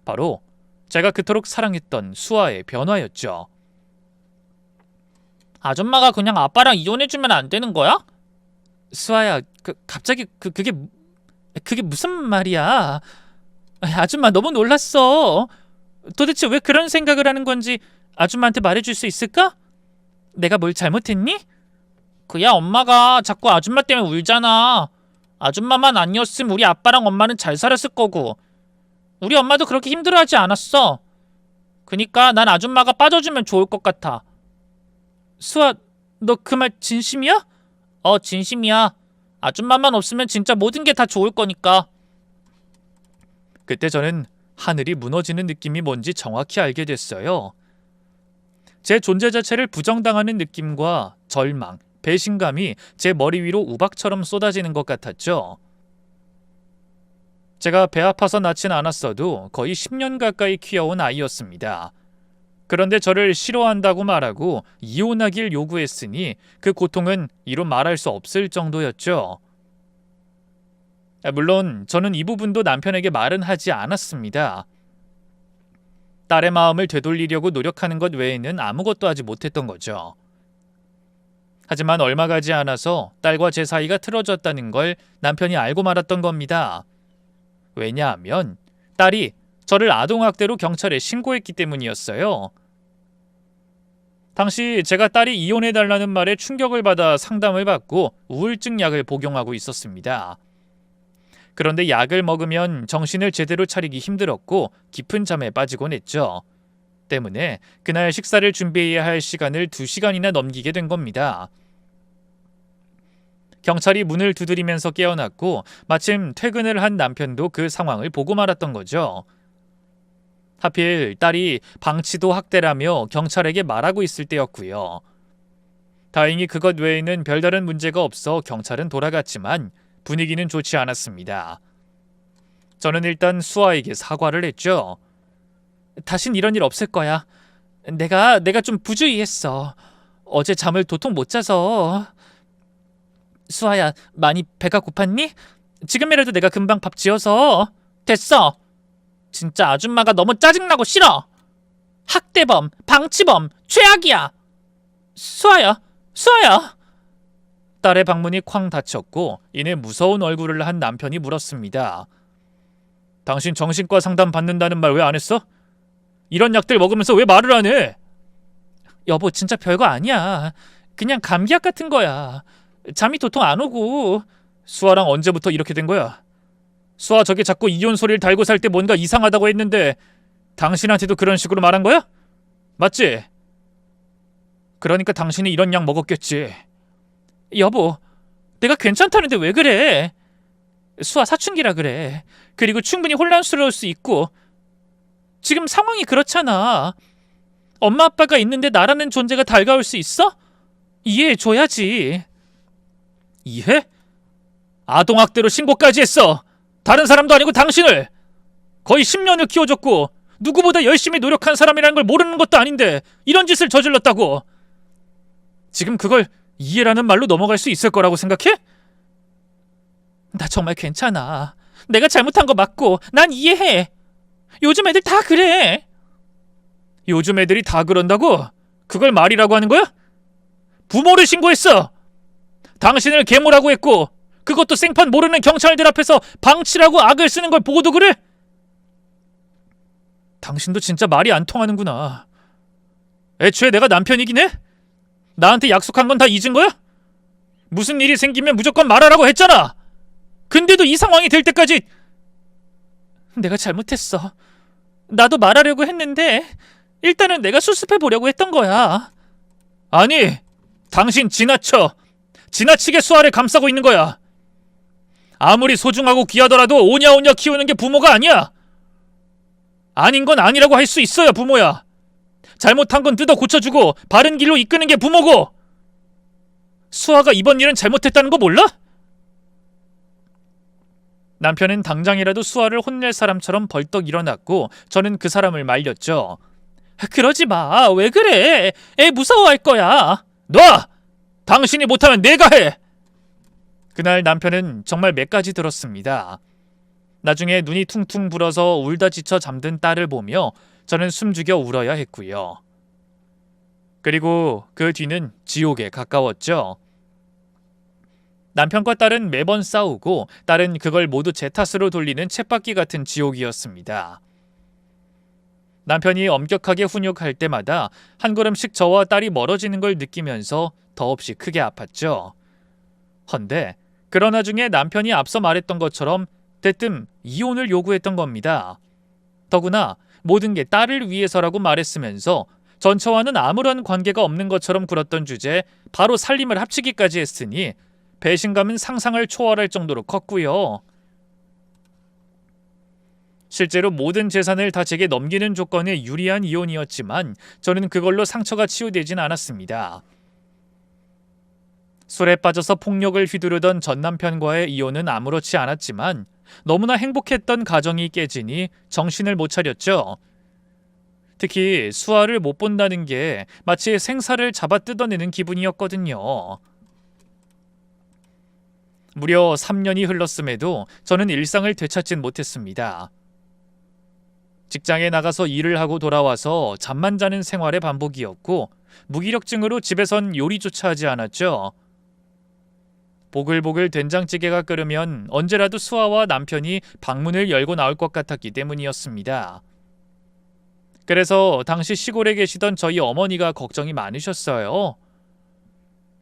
바로 제가 그토록 사랑했던 수아의 변화였죠. 아줌마가 그냥 아빠랑 이혼해주면 안 되는 거야? 수아야, 갑자기 그게 무슨 말이야? 아줌마 너무 놀랐어. 도대체 왜 그런 생각을 하는 건지 아줌마한테 말해줄 수 있을까? 내가 뭘 잘못했니? 그야 엄마가 자꾸 아줌마 때문에 울잖아. 아줌마만 아니었으면 우리 아빠랑 엄마는 잘 살았을 거고 우리 엄마도 그렇게 힘들어하지 않았어. 그니까 난 아줌마가 빠져주면 좋을 것 같아. 수아, 너 그 말 진심이야? 진심이야. 아줌마만 없으면 진짜 모든 게 다 좋을 거니까. 그때 저는 하늘이 무너지는 느낌이 뭔지 정확히 알게 됐어요. 제 존재 자체를 부정당하는 느낌과 절망, 배신감이 제 머리 위로 우박처럼 쏟아지는 것 같았죠. 제가 배 아파서 낳진 않았어도 거의 10년 가까이 키워온 아이였습니다. 그런데 저를 싫어한다고 말하고 이혼하길 요구했으니 그 고통은 이루 말할 수 없을 정도였죠. 물론 저는 이 부분도 남편에게 말은 하지 않았습니다. 딸의 마음을 되돌리려고 노력하는 것 외에는 아무것도 하지 못했던 거죠. 하지만 얼마 가지 않아서 딸과 제 사이가 틀어졌다는 걸 남편이 알고 말았던 겁니다. 왜냐하면 딸이 저를 아동학대로 경찰에 신고했기 때문이었어요. 당시 제가 딸이 이혼해달라는 말에 충격을 받아 상담을 받고 우울증 약을 복용하고 있었습니다. 그런데 약을 먹으면 정신을 제대로 차리기 힘들었고 깊은 잠에 빠지곤 했죠. 때문에 그날 식사를 준비해야 할 시간을 2시간이나 넘기게 된 겁니다. 경찰이 문을 두드리면서 깨어났고 마침 퇴근을 한 남편도 그 상황을 보고 말았던 거죠. 하필 딸이 방치도 학대라며 경찰에게 말하고 있을 때였고요. 다행히 그것 외에는 별다른 문제가 없어 경찰은 돌아갔지만 분위기는 좋지 않았습니다. 저는 일단 수아에게 사과를 했죠. 다신 이런 일 없을 거야. 내가 좀 부주의했어. 어제 잠을 도통 못 자서. 수아야, 많이 배가 고팠니? 지금이라도 내가 금방 밥 지어서. 됐어. 진짜 아줌마가 너무 짜증나고 싫어. 학대범, 방치범, 최악이야. 수아야. 딸의 방문이 쾅 닫혔고 이내 무서운 얼굴을 한 남편이 물었습니다. 당신 정신과 상담 받는다는 말 왜 안 했어? 이런 약들 먹으면서 왜 말을 안 해? 여보, 진짜 별거 아니야. 그냥 감기약 같은 거야. 잠이 도통 안 오고. 수아랑 언제부터 이렇게 된 거야? 수아 저게 자꾸 이혼 소리를 달고 살 때 뭔가 이상하다고 했는데 당신한테도 그런 식으로 말한 거야? 맞지? 그러니까 당신이 이런 약 먹었겠지. 여보, 내가 괜찮다는데 왜 그래? 수아 사춘기라 그래. 그리고 충분히 혼란스러울 수 있고. 지금 상황이 그렇잖아. 엄마 아빠가 있는데 나라는 존재가 달가울 수 있어? 이해해줘야지. 이해? 아동학대로 신고까지 했어. 다른 사람도 아니고 당신을. 거의 10년을 키워줬고 누구보다 열심히 노력한 사람이라는 걸 모르는 것도 아닌데 이런 짓을 저질렀다고. 지금 그걸 이해라는 말로 넘어갈 수 있을 거라고 생각해? 나 정말 괜찮아. 내가 잘못한 거 맞고 난 이해해. 요즘 애들 다 그래. 요즘 애들이 다 그런다고? 그걸 말이라고 하는 거야? 부모를 신고했어. 당신을 계모라고 했고 그것도 생판 모르는 경찰들 앞에서 방치라고 악을 쓰는 걸 보고도 그래? 당신도 진짜 말이 안 통하는구나. 애초에 내가 남편이긴 해? 나한테 약속한 건 다 잊은 거야? 무슨 일이 생기면 무조건 말하라고 했잖아. 근데도 이 상황이 될 때까지. 내가 잘못했어. 나도 말하려고 했는데 일단은 내가 수습해보려고 했던 거야. 아니, 당신 지나치게 수아를 감싸고 있는 거야. 아무리 소중하고 귀하더라도 오냐오냐 키우는 게 부모가 아니야. 아닌 건 아니라고 할 수 있어야 부모야. 잘못한 건 뜯어 고쳐주고 바른 길로 이끄는 게 부모고. 수아가 이번 일은 잘못했다는 거 몰라? 남편은 당장이라도 수아를 혼낼 사람처럼 벌떡 일어났고 저는 그 사람을 말렸죠. 그러지 마. 왜 그래? 애 무서워할 거야. 놔! 당신이 못하면 내가 해! 그날 남편은 정말 맥까지 들었습니다. 나중에 눈이 퉁퉁 불어서 울다 지쳐 잠든 딸을 보며 저는 숨죽여 울어야 했고요. 그리고 그 뒤는 지옥에 가까웠죠. 남편과 딸은 매번 싸우고 딸은 그걸 모두 제 탓으로 돌리는 쳇바퀴 같은 지옥이었습니다. 남편이 엄격하게 훈육할 때마다 한 걸음씩 저와 딸이 멀어지는 걸 느끼면서 더없이 크게 아팠죠. 헌데 그런 와중에 남편이 앞서 말했던 것처럼 대뜸 이혼을 요구했던 겁니다. 더구나 모든 게 딸을 위해서라고 말했으면서 전처와는 아무런 관계가 없는 것처럼 굴었던 주제에 바로 살림을 합치기까지 했으니 배신감은 상상을 초월할 정도로 컸고요. 실제로 모든 재산을 다 제게 넘기는 조건에 유리한 이혼이었지만 저는 그걸로 상처가 치유되진 않았습니다. 술에 빠져서 폭력을 휘두르던 전 남편과의 이혼은 아무렇지 않았지만 너무나 행복했던 가정이 깨지니 정신을 못 차렸죠. 특히 수아를 못 본다는 게 마치 생사를 잡아 뜯어내는 기분이었거든요. 무려 3년이 흘렀음에도 저는 일상을 되찾진 못했습니다. 직장에 나가서 일을 하고 돌아와서 잠만 자는 생활의 반복이었고 무기력증으로 집에선 요리조차 하지 않았죠. 보글보글 된장찌개가 끓으면 언제라도 수아와 남편이 방문을 열고 나올 것 같았기 때문이었습니다. 그래서 당시 시골에 계시던 저희 어머니가 걱정이 많으셨어요.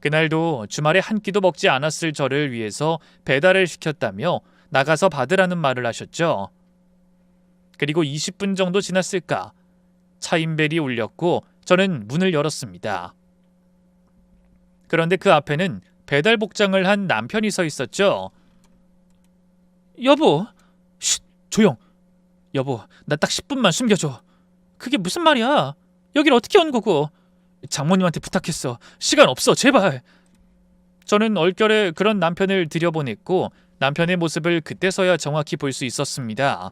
그날도 주말에 한 끼도 먹지 않았을 저를 위해서 배달을 시켰다며 나가서 받으라는 말을 하셨죠. 그리고 20분 정도 지났을까 차인벨이 울렸고 저는 문을 열었습니다. 그런데 그 앞에는 배달 복장을 한 남편이 서 있었죠. 여보. 쉿, 조용. 여보, 나 딱 10분만 숨겨줘. 그게 무슨 말이야? 여길 어떻게 온 거고? 장모님한테 부탁했어. 시간 없어, 제발. 저는 얼결에 그런 남편을 들여보냈고 남편의 모습을 그때서야 정확히 볼 수 있었습니다.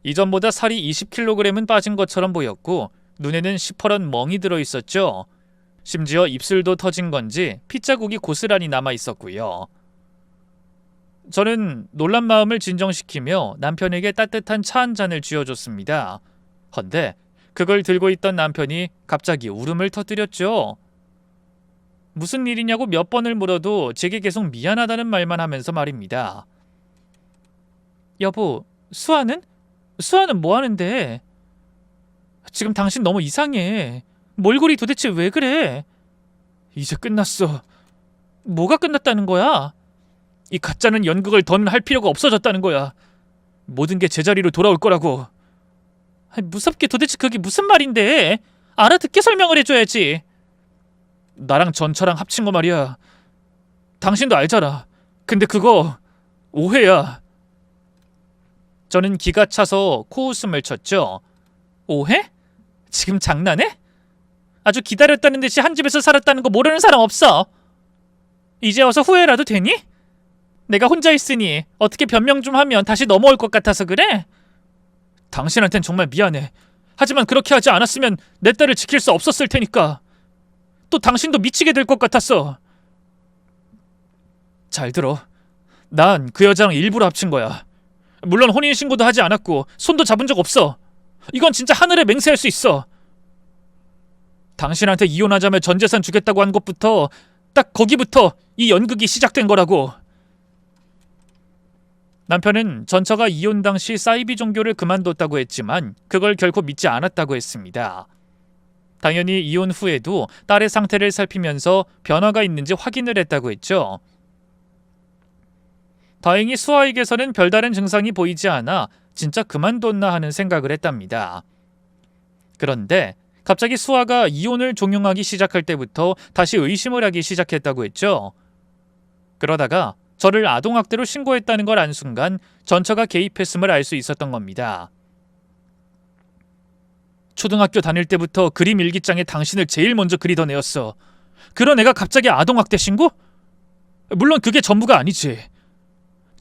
이전보다 살이 20kg은 빠진 것처럼 보였고 눈에는 시퍼런 멍이 들어있었죠. 심지어 입술도 터진 건지 핏자국이 고스란히 남아있었고요. 저는 놀란 마음을 진정시키며 남편에게 따뜻한 차 한 잔을 쥐어줬습니다. 헌데 그걸 들고 있던 남편이 갑자기 울음을 터뜨렸죠. 무슨 일이냐고 몇 번을 물어도 제게 계속 미안하다는 말만 하면서 말입니다. 여보, 수아는? 수아는 뭐 하는데? 지금 당신 너무 이상해. 몰골이 도대체 왜 그래? 이제 끝났어. 뭐가 끝났다는 거야? 이 가짜는 연극을 더는 할 필요가 없어졌다는 거야. 모든 게 제자리로 돌아올 거라고. 무섭게 도대체 그게 무슨 말인데? 알아듣게 설명을 해줘야지. 나랑 전처랑 합친 거 말이야. 당신도 알잖아. 근데 그거 오해야. 저는 기가 차서 코웃음을 쳤죠. 오해? 지금 장난해? 아주 기다렸다는 듯이 한 집에서 살았다는 거 모르는 사람 없어. 이제 와서 후회라도 되니? 내가 혼자 있으니 어떻게 변명 좀 하면 다시 넘어올 것 같아서 그래? 당신한텐 정말 미안해. 하지만 그렇게 하지 않았으면 내 딸을 지킬 수 없었을 테니까. 또 당신도 미치게 될 것 같았어. 잘 들어. 난 그 여자랑 일부러 합친 거야. 물론 혼인신고도 하지 않았고 손도 잡은 적 없어. 이건 진짜 하늘에 맹세할 수 있어. 당신한테 이혼하자며 전 재산 주겠다고 한 것부터 딱 거기부터 이 연극이 시작된 거라고. 남편은 전처가 이혼 당시 사이비 종교를 그만뒀다고 했지만 그걸 결코 믿지 않았다고 했습니다. 당연히 이혼 후에도 딸의 상태를 살피면서 변화가 있는지 확인을 했다고 했죠. 다행히 수아에게서는 별다른 증상이 보이지 않아 진짜 그만뒀나 하는 생각을 했답니다. 그런데 갑자기 수아가 이혼을 종용하기 시작할 때부터 다시 의심을 하기 시작했다고 했죠. 그러다가 저를 아동학대로 신고했다는 걸 안 순간 전처가 개입했음을 알 수 있었던 겁니다. 초등학교 다닐 때부터 그림 일기장에 당신을 제일 먼저 그리던 애였어. 그런 애가 갑자기 아동학대 신고? 물론 그게 전부가 아니지.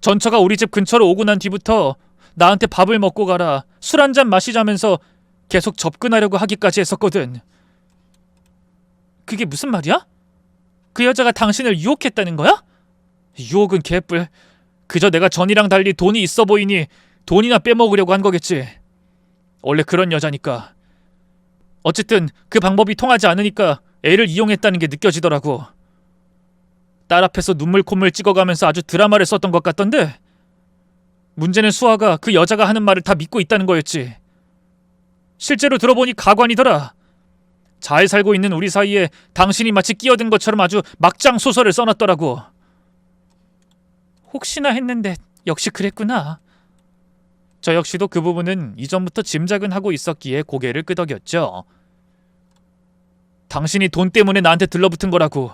전처가 우리 집 근처로 오고 난 뒤부터 나한테 밥을 먹고 가라, 술 한잔 마시자면서 계속 접근하려고 하기까지 했었거든. 그게 무슨 말이야? 그 여자가 당신을 유혹했다는 거야? 유혹은 개뿔. 그저 내가 전이랑 달리 돈이 있어 보이니 돈이나 빼먹으려고 한 거겠지. 원래 그런 여자니까. 어쨌든 그 방법이 통하지 않으니까 애를 이용했다는 게 느껴지더라고. 딸 앞에서 눈물 콧물 찍어가면서 아주 드라마를 썼던 것 같던데. 문제는 수아가 그 여자가 하는 말을 다 믿고 있다는 거였지. 실제로 들어보니 가관이더라. 잘 살고 있는 우리 사이에 당신이 마치 끼어든 것처럼 아주 막장 소설을 써놨더라고. 혹시나 했는데 역시 그랬구나. 저 역시도 그 부분은 이전부터 짐작은 하고 있었기에 고개를 끄덕였죠. 당신이 돈 때문에 나한테 들러붙은 거라고.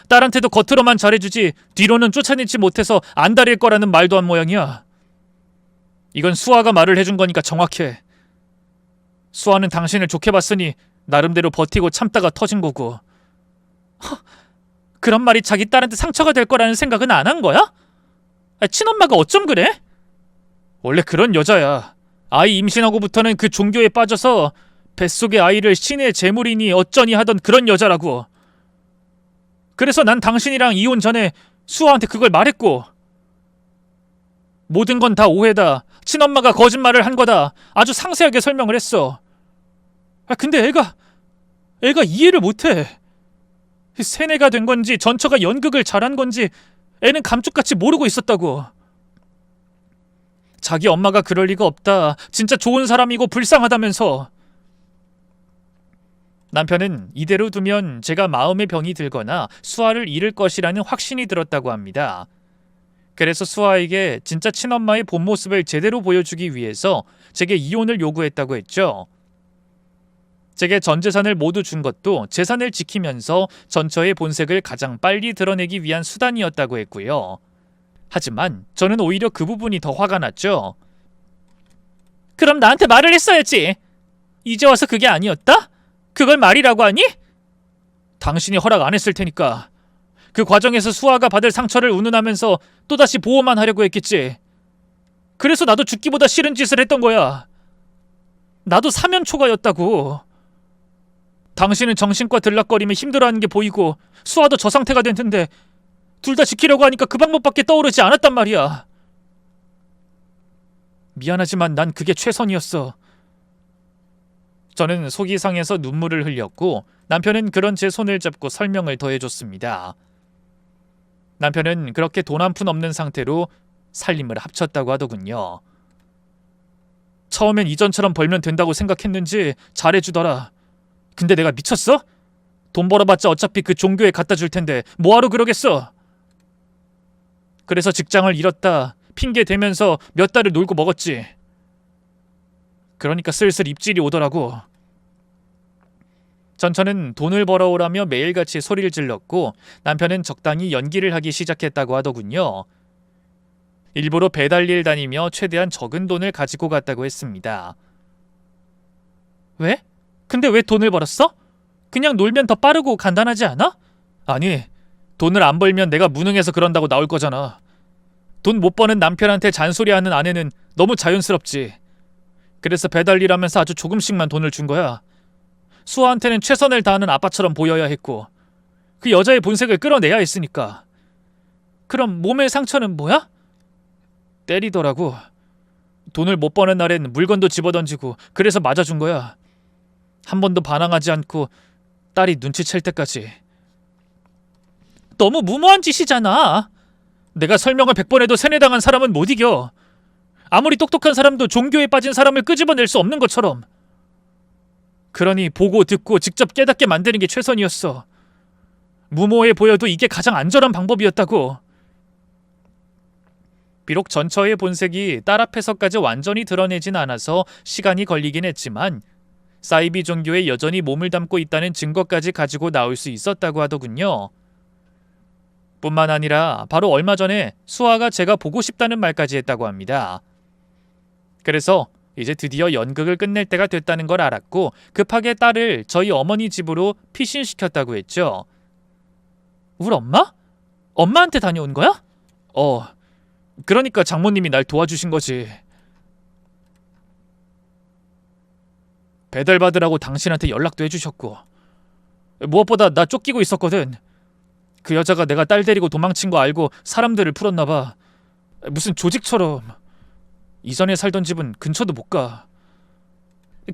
딸한테도 겉으로만 잘해주지 뒤로는 쫓아내지 못해서 안달일 거라는 말도 한 모양이야. 이건 수아가 말을 해준 거니까 정확해. 수아는 당신을 좋게 봤으니 나름대로 버티고 참다가 터진 거고. 그런 말이 자기 딸한테 상처가 될 거라는 생각은 안 한 거야? 친엄마가 어쩜 그래? 원래 그런 여자야. 아이 임신하고부터는 그 종교에 빠져서 뱃속의 아이를 신의 재물이니 어쩌니 하던 그런 여자라고. 그래서 난 당신이랑 이혼 전에 수아한테 그걸 말했고. 모든 건 다 오해다. 친엄마가 거짓말을 한 거다. 아주 상세하게 설명을 했어. 근데 애가 이해를 못해. 세뇌가 된 건지 전처가 연극을 잘한 건지 애는 감쪽같이 모르고 있었다고. 자기 엄마가 그럴 리가 없다. 진짜 좋은 사람이고 불쌍하다면서. 남편은 이대로 두면 제가 마음의 병이 들거나 수아를 잃을 것이라는 확신이 들었다고 합니다. 그래서 수아에게 진짜 친엄마의 본 모습을 제대로 보여주기 위해서 제게 이혼을 요구했다고 했죠. 제게 전 재산을 모두 준 것도 재산을 지키면서 전처의 본색을 가장 빨리 드러내기 위한 수단이었다고 했고요. 하지만 저는 오히려 그 부분이 더 화가 났죠. 그럼 나한테 말을 했어야지. 이제 와서 그게 아니었다? 그걸 말이라고 하니? 당신이 허락 안 했을 테니까. 그 과정에서 수아가 받을 상처를 운운하면서 또다시 보호만 하려고 했겠지. 그래서 나도 죽기보다 싫은 짓을 했던 거야. 나도 사면 초과였다고. 당신은 정신과 들락거리며 힘들어하는 게 보이고 수아도 저 상태가 됐는데 둘 다 지키려고 하니까 그 방법밖에 떠오르지 않았단 말이야. 미안하지만 난 그게 최선이었어. 저는 속이 상해서 눈물을 흘렸고 남편은 그런 제 손을 잡고 설명을 더해줬습니다. 남편은 그렇게 돈 한 푼 없는 상태로 살림을 합쳤다고 하더군요. 처음엔 이전처럼 벌면 된다고 생각했는지 잘해주더라. 근데 내가 미쳤어? 돈 벌어봤자 어차피 그 종교에 갖다 줄 텐데 뭐하러 그러겠어? 그래서 직장을 잃었다 핑계 대면서 몇 달을 놀고 먹었지. 그러니까 슬슬 입질이 오더라고. 전처는 돈을 벌어오라며 매일같이 소리를 질렀고 남편은 적당히 연기를 하기 시작했다고 하더군요. 일부러 배달일 다니며 최대한 적은 돈을 가지고 갔다고 했습니다. 왜? 근데 왜 돈을 벌었어? 그냥 놀면 더 빠르고 간단하지 않아? 아니, 돈을 안 벌면 내가 무능해서 그런다고 나올 거잖아. 돈 못 버는 남편한테 잔소리하는 아내는 너무 자연스럽지. 그래서 배달일 하면서 아주 조금씩만 돈을 준 거야. 수아한테는 최선을 다하는 아빠처럼 보여야 했고 그 여자의 본색을 끌어내야 했으니까. 그럼 몸의 상처는 뭐야? 때리더라고. 돈을 못 버는 날엔 물건도 집어던지고 그래서 맞아준 거야. 한 번도 반항하지 않고 딸이 눈치챌 때까지. 너무 무모한 짓이잖아. 내가 설명을 100번 해도 세뇌당한 사람은 못 이겨. 아무리 똑똑한 사람도 종교에 빠진 사람을 끄집어낼 수 없는 것처럼. 그러니 보고 듣고 직접 깨닫게 만드는 게 최선이었어. 무모해 보여도 이게 가장 안전한 방법이었다고. 비록 전처의 본색이 딸 앞에서까지 완전히 드러내진 않아서 시간이 걸리긴 했지만 사이비 종교에 여전히 몸을 담고 있다는 증거까지 가지고 나올 수 있었다고 하더군요. 뿐만 아니라 바로 얼마 전에 수아가 제가 보고 싶다는 말까지 했다고 합니다. 그래서 이제 드디어 연극을 끝낼 때가 됐다는 걸 알았고 급하게 딸을 저희 어머니 집으로 피신시켰다고 했죠. 우리 엄마? 엄마한테 다녀온 거야? 그러니까 장모님이 날 도와주신 거지. 배달 받으라고 당신한테 연락도 해주셨고 무엇보다 나 쫓기고 있었거든. 그 여자가 내가 딸 데리고 도망친 거 알고 사람들을 풀었나 봐. 무슨 조직처럼. 이전에 살던 집은 근처도 못 가.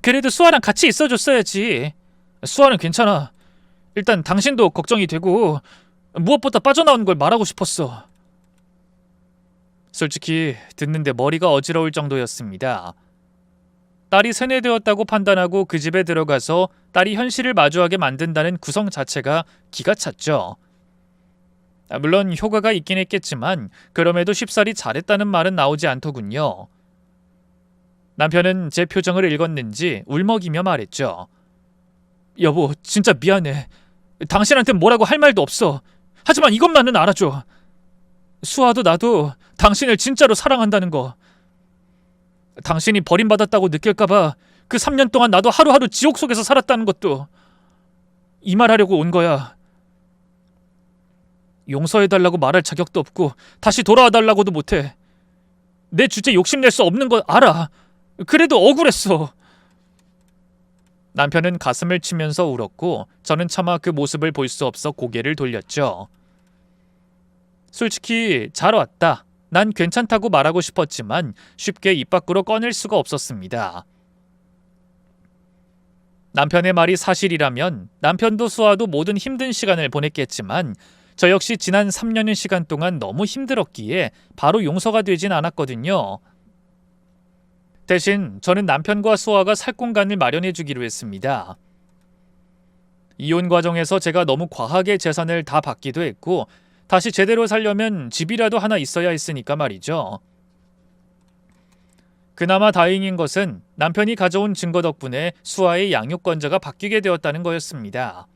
그래도 수아랑 같이 있어줬어야지. 수아는 괜찮아. 일단 당신도 걱정이 되고 무엇보다 빠져나온 걸 말하고 싶었어. 솔직히 듣는데 머리가 어지러울 정도였습니다. 딸이 세뇌되었다고 판단하고 그 집에 들어가서 딸이 현실을 마주하게 만든다는 구성 자체가 기가 찼죠. 물론 효과가 있긴 했겠지만 그럼에도 쉽사리 잘했다는 말은 나오지 않더군요. 남편은 제 표정을 읽었는지 울먹이며 말했죠. 여보, 진짜 미안해. 당신한테 뭐라고 할 말도 없어. 하지만 이것만은 알아줘. 수아도 나도 당신을 진짜로 사랑한다는 거. 당신이 버림받았다고 느낄까봐 그 3년 동안 나도 하루하루 지옥 속에서 살았다는 것도 이 말하려고 온 거야. 용서해달라고 말할 자격도 없고 다시 돌아와달라고도 못해. 내 주제 욕심낼 수 없는 거 알아. 그래도 억울했어. 남편은 가슴을 치면서 울었고 저는 차마 그 모습을 볼 수 없어 고개를 돌렸죠. 솔직히 잘 왔다. 난 괜찮다고 말하고 싶었지만 쉽게 입 밖으로 꺼낼 수가 없었습니다. 남편의 말이 사실이라면 남편도 수아도 모든 힘든 시간을 보냈겠지만 저 역시 지난 3년의 시간 동안 너무 힘들었기에 바로 용서가 되진 않았거든요. 대신 저는 남편과 수아가 살 공간을 마련해 주기로 했습니다. 이혼 과정에서 제가 너무 과하게 재산을 다 받기도 했고 다시 제대로 살려면 집이라도 하나 있어야 했으니까 말이죠. 그나마 다행인 것은 남편이 가져온 증거 덕분에 수아의 양육권자가 바뀌게 되었다는 거였습니다.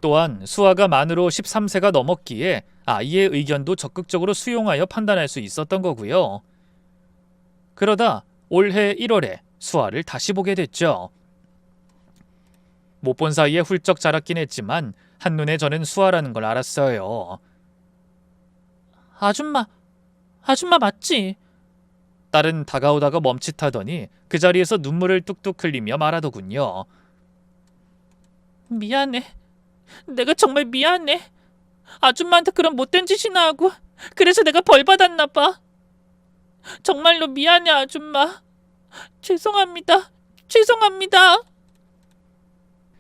또한 수아가 만으로 13세가 넘었기에 아이의 의견도 적극적으로 수용하여 판단할 수 있었던 거고요. 그러다 올해 1월에 수아를 다시 보게 됐죠. 못 본 사이에 훌쩍 자랐긴 했지만 한눈에 저는 수아라는 걸 알았어요. 아줌마 맞지? 딸은 다가오다가 멈칫하더니 그 자리에서 눈물을 뚝뚝 흘리며 말하더군요. 미안해. 내가 정말 미안해. 아줌마한테 그런 못된 짓이나 하고 그래서 내가 벌 받았나 봐. 정말로 미안해 아줌마. 죄송합니다.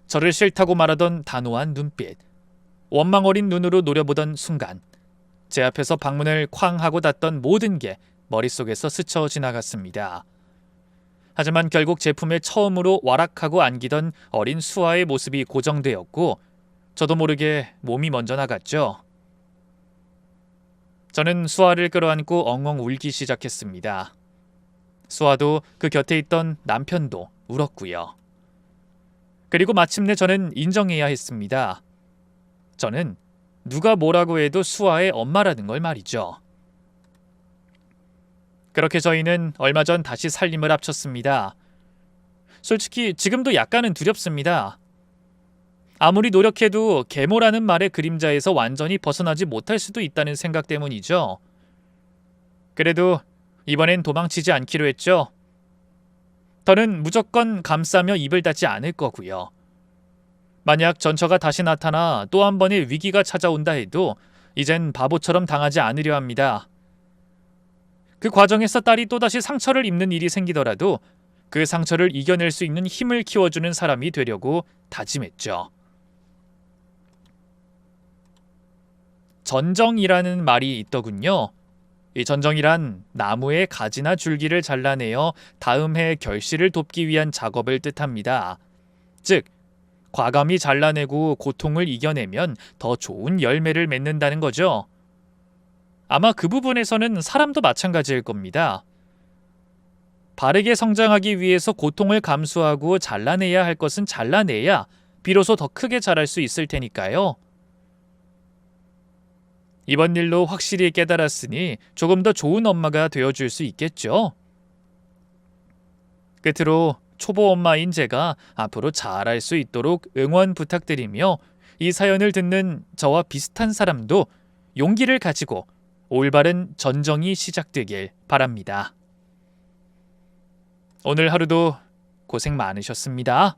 저를 싫다고 말하던 단호한 눈빛, 원망 어린 눈으로 노려보던 순간 제 앞에서 방문을 쾅 하고 닫던 모든 게 머릿속에서 스쳐 지나갔습니다. 하지만 결국 제품에 처음으로 와락하고 안기던 어린 수아의 모습이 고정되었고 저도 모르게 몸이 먼저 나갔죠. 저는 수아를 끌어안고 엉엉 울기 시작했습니다. 수아도 그 곁에 있던 남편도 울었고요. 그리고 마침내 저는 인정해야 했습니다. 저는 누가 뭐라고 해도 수아의 엄마라는 걸 말이죠. 그렇게 저희는 얼마 전 다시 살림을 합쳤습니다. 솔직히 지금도 약간은 두렵습니다. 아무리 노력해도 계모라는 말의 그림자에서 완전히 벗어나지 못할 수도 있다는 생각 때문이죠. 그래도 이번엔 도망치지 않기로 했죠. 더는 무조건 감싸며 입을 닫지 않을 거고요. 만약 전처가 다시 나타나 또 한 번의 위기가 찾아온다 해도 이젠 바보처럼 당하지 않으려 합니다. 그 과정에서 딸이 또다시 상처를 입는 일이 생기더라도 그 상처를 이겨낼 수 있는 힘을 키워주는 사람이 되려고 다짐했죠. 전정이라는 말이 있더군요. 이 전정이란 나무의 가지나 줄기를 잘라내어 다음 해 결실을 돕기 위한 작업을 뜻합니다. 즉, 과감히 잘라내고 고통을 이겨내면 더 좋은 열매를 맺는다는 거죠. 아마 그 부분에서는 사람도 마찬가지일 겁니다. 바르게 성장하기 위해서 고통을 감수하고 잘라내야 할 것은 잘라내야 비로소 더 크게 자랄 수 있을 테니까요. 이번 일로 확실히 깨달았으니 조금 더 좋은 엄마가 되어줄 수 있겠죠. 끝으로 초보 엄마인 제가 앞으로 잘할 수 있도록 응원 부탁드리며 이 사연을 듣는 저와 비슷한 사람도 용기를 가지고 올바른 전정이 시작되길 바랍니다. 오늘 하루도 고생 많으셨습니다.